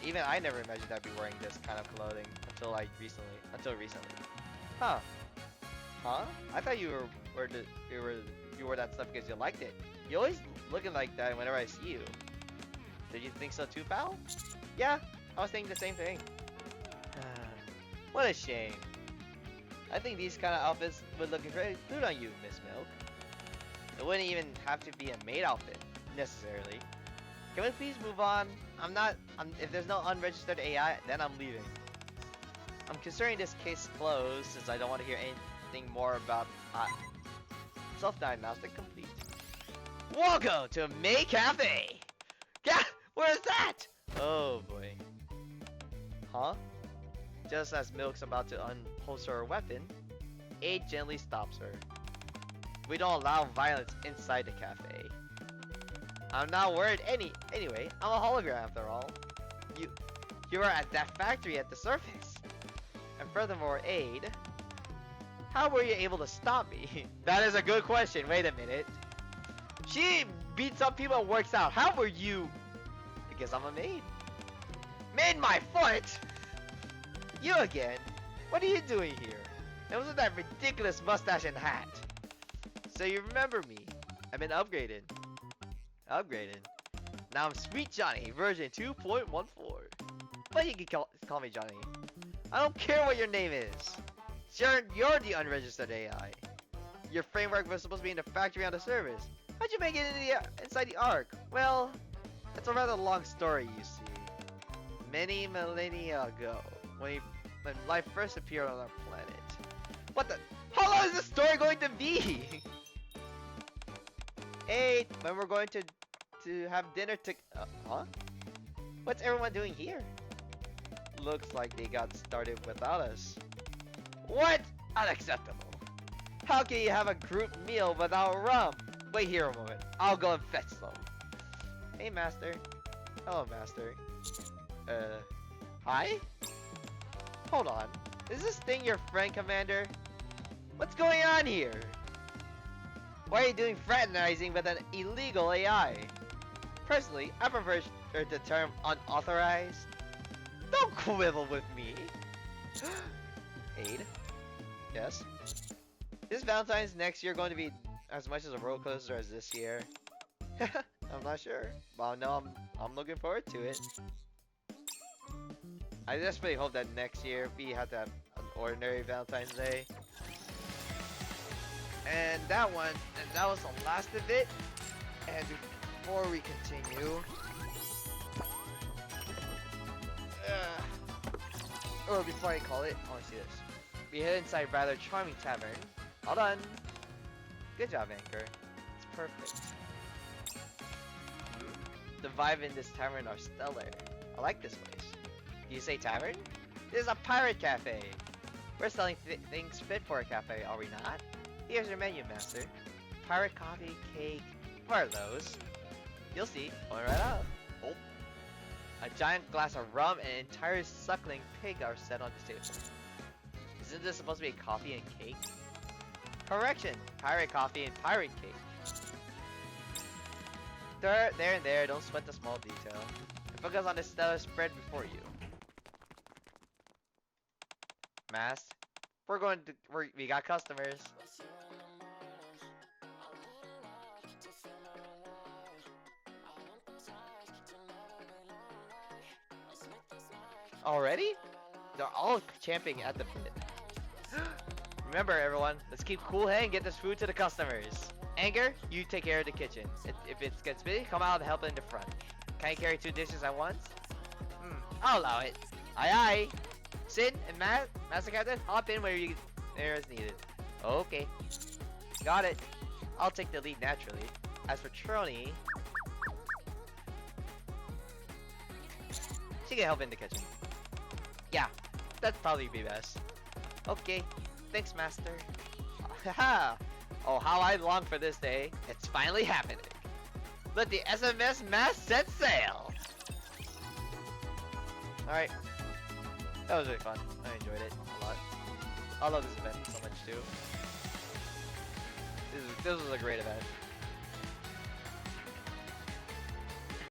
even I never imagined I'd be wearing this kind of clothing until recently. Huh? Huh? I thought you wore that stuff because you liked it. You're always looking like that whenever I see you. Did you think so too, pal? Yeah, I was thinking the same thing. What a shame. I think these kind of outfits would look very good on you, Miss Milk. It wouldn't even have to be a maid outfit, necessarily. Can we please move on? If there's no unregistered AI, then I'm leaving. I'm considering this case closed since I don't want to hear anything more about self-diagnostic complete. Welcome to May Cafe! Yeah, where's that? Oh boy. Huh? Just as Milk's about to unholster her weapon, Aid gently stops her. We don't allow violence inside the cafe. I'm not worried anyway, I'm a hologram after all. You were at that factory at the surface. And furthermore, Aid, how were you able to stop me? That is a good question, wait a minute. She beats up people and works out. How were you? Because I'm a maid. Maid my foot? You again? What are you doing here? And what's with that ridiculous mustache and hat? So you remember me. I've been upgraded. Now I'm Sweet Johnny, version 2.14. But you can call me Johnny. I don't care what your name is. You're the unregistered AI. Your framework was supposed to be in the factory on the service. How'd you make it inside the Ark? Well, it's a rather long story, you see. Many millennia ago, when life first appeared on our planet. What the? How long is this story going to be? Hey, when we're going to have dinner huh? What's everyone doing here? Looks like they got started without us. What? Unacceptable. How can you have a group meal without rum? Wait here a moment. I'll go and fetch some. Hey, Master. Hello, Master. Hi? Hold on. Is this thing your friend, Commander? What's going on here? Why are you doing fraternizing with an illegal AI? Personally, I prefer the term unauthorized. Don't quibble with me. Aid? Yes? Is Valentine's next year going to be as much as a roller coaster as this year? I'm not sure. But no, I'm looking forward to it. I just really hope that next year we have to have an ordinary Valentine's Day. And that was the last of it. And before we continue, or before I call it, I want to see this. We head inside rather charming tavern. All done. Good job, Anchor. It's perfect. The vibe in this tavern are stellar. I like this place. Do you say tavern? This is a pirate cafe. We're selling things fit for a cafe, are we not? Here's your menu, master. Pirate coffee, cake. What are those? You'll see. Going right up. Oh. A giant glass of rum and an entire suckling pig are set on the table. Isn't this supposed to be coffee and cake? Correction! Pirate coffee and pirate cake. There and there, don't sweat the small detail. And focus on the stellar spread before you. Masked. We got customers. Already? They're all champing at the pit. Remember everyone, let's keep cool head and get this food to the customers. Anger, you take care of the kitchen. If it gets busy, come out and help in the front. Can you carry 2 dishes at once? I'll allow it. Aye aye. Sid and Master Captain, hop in where is needed. Okay. Got it. I'll take the lead naturally. As for Trony, she can help in the kitchen. Yeah, that'd probably be best. Okay, thanks, Master. Haha! Oh, how I long for this day. It's finally happening. Let the SMS mast set sail! Alright. That was really fun. I enjoyed it a lot. I love this event so much too. This was a great event.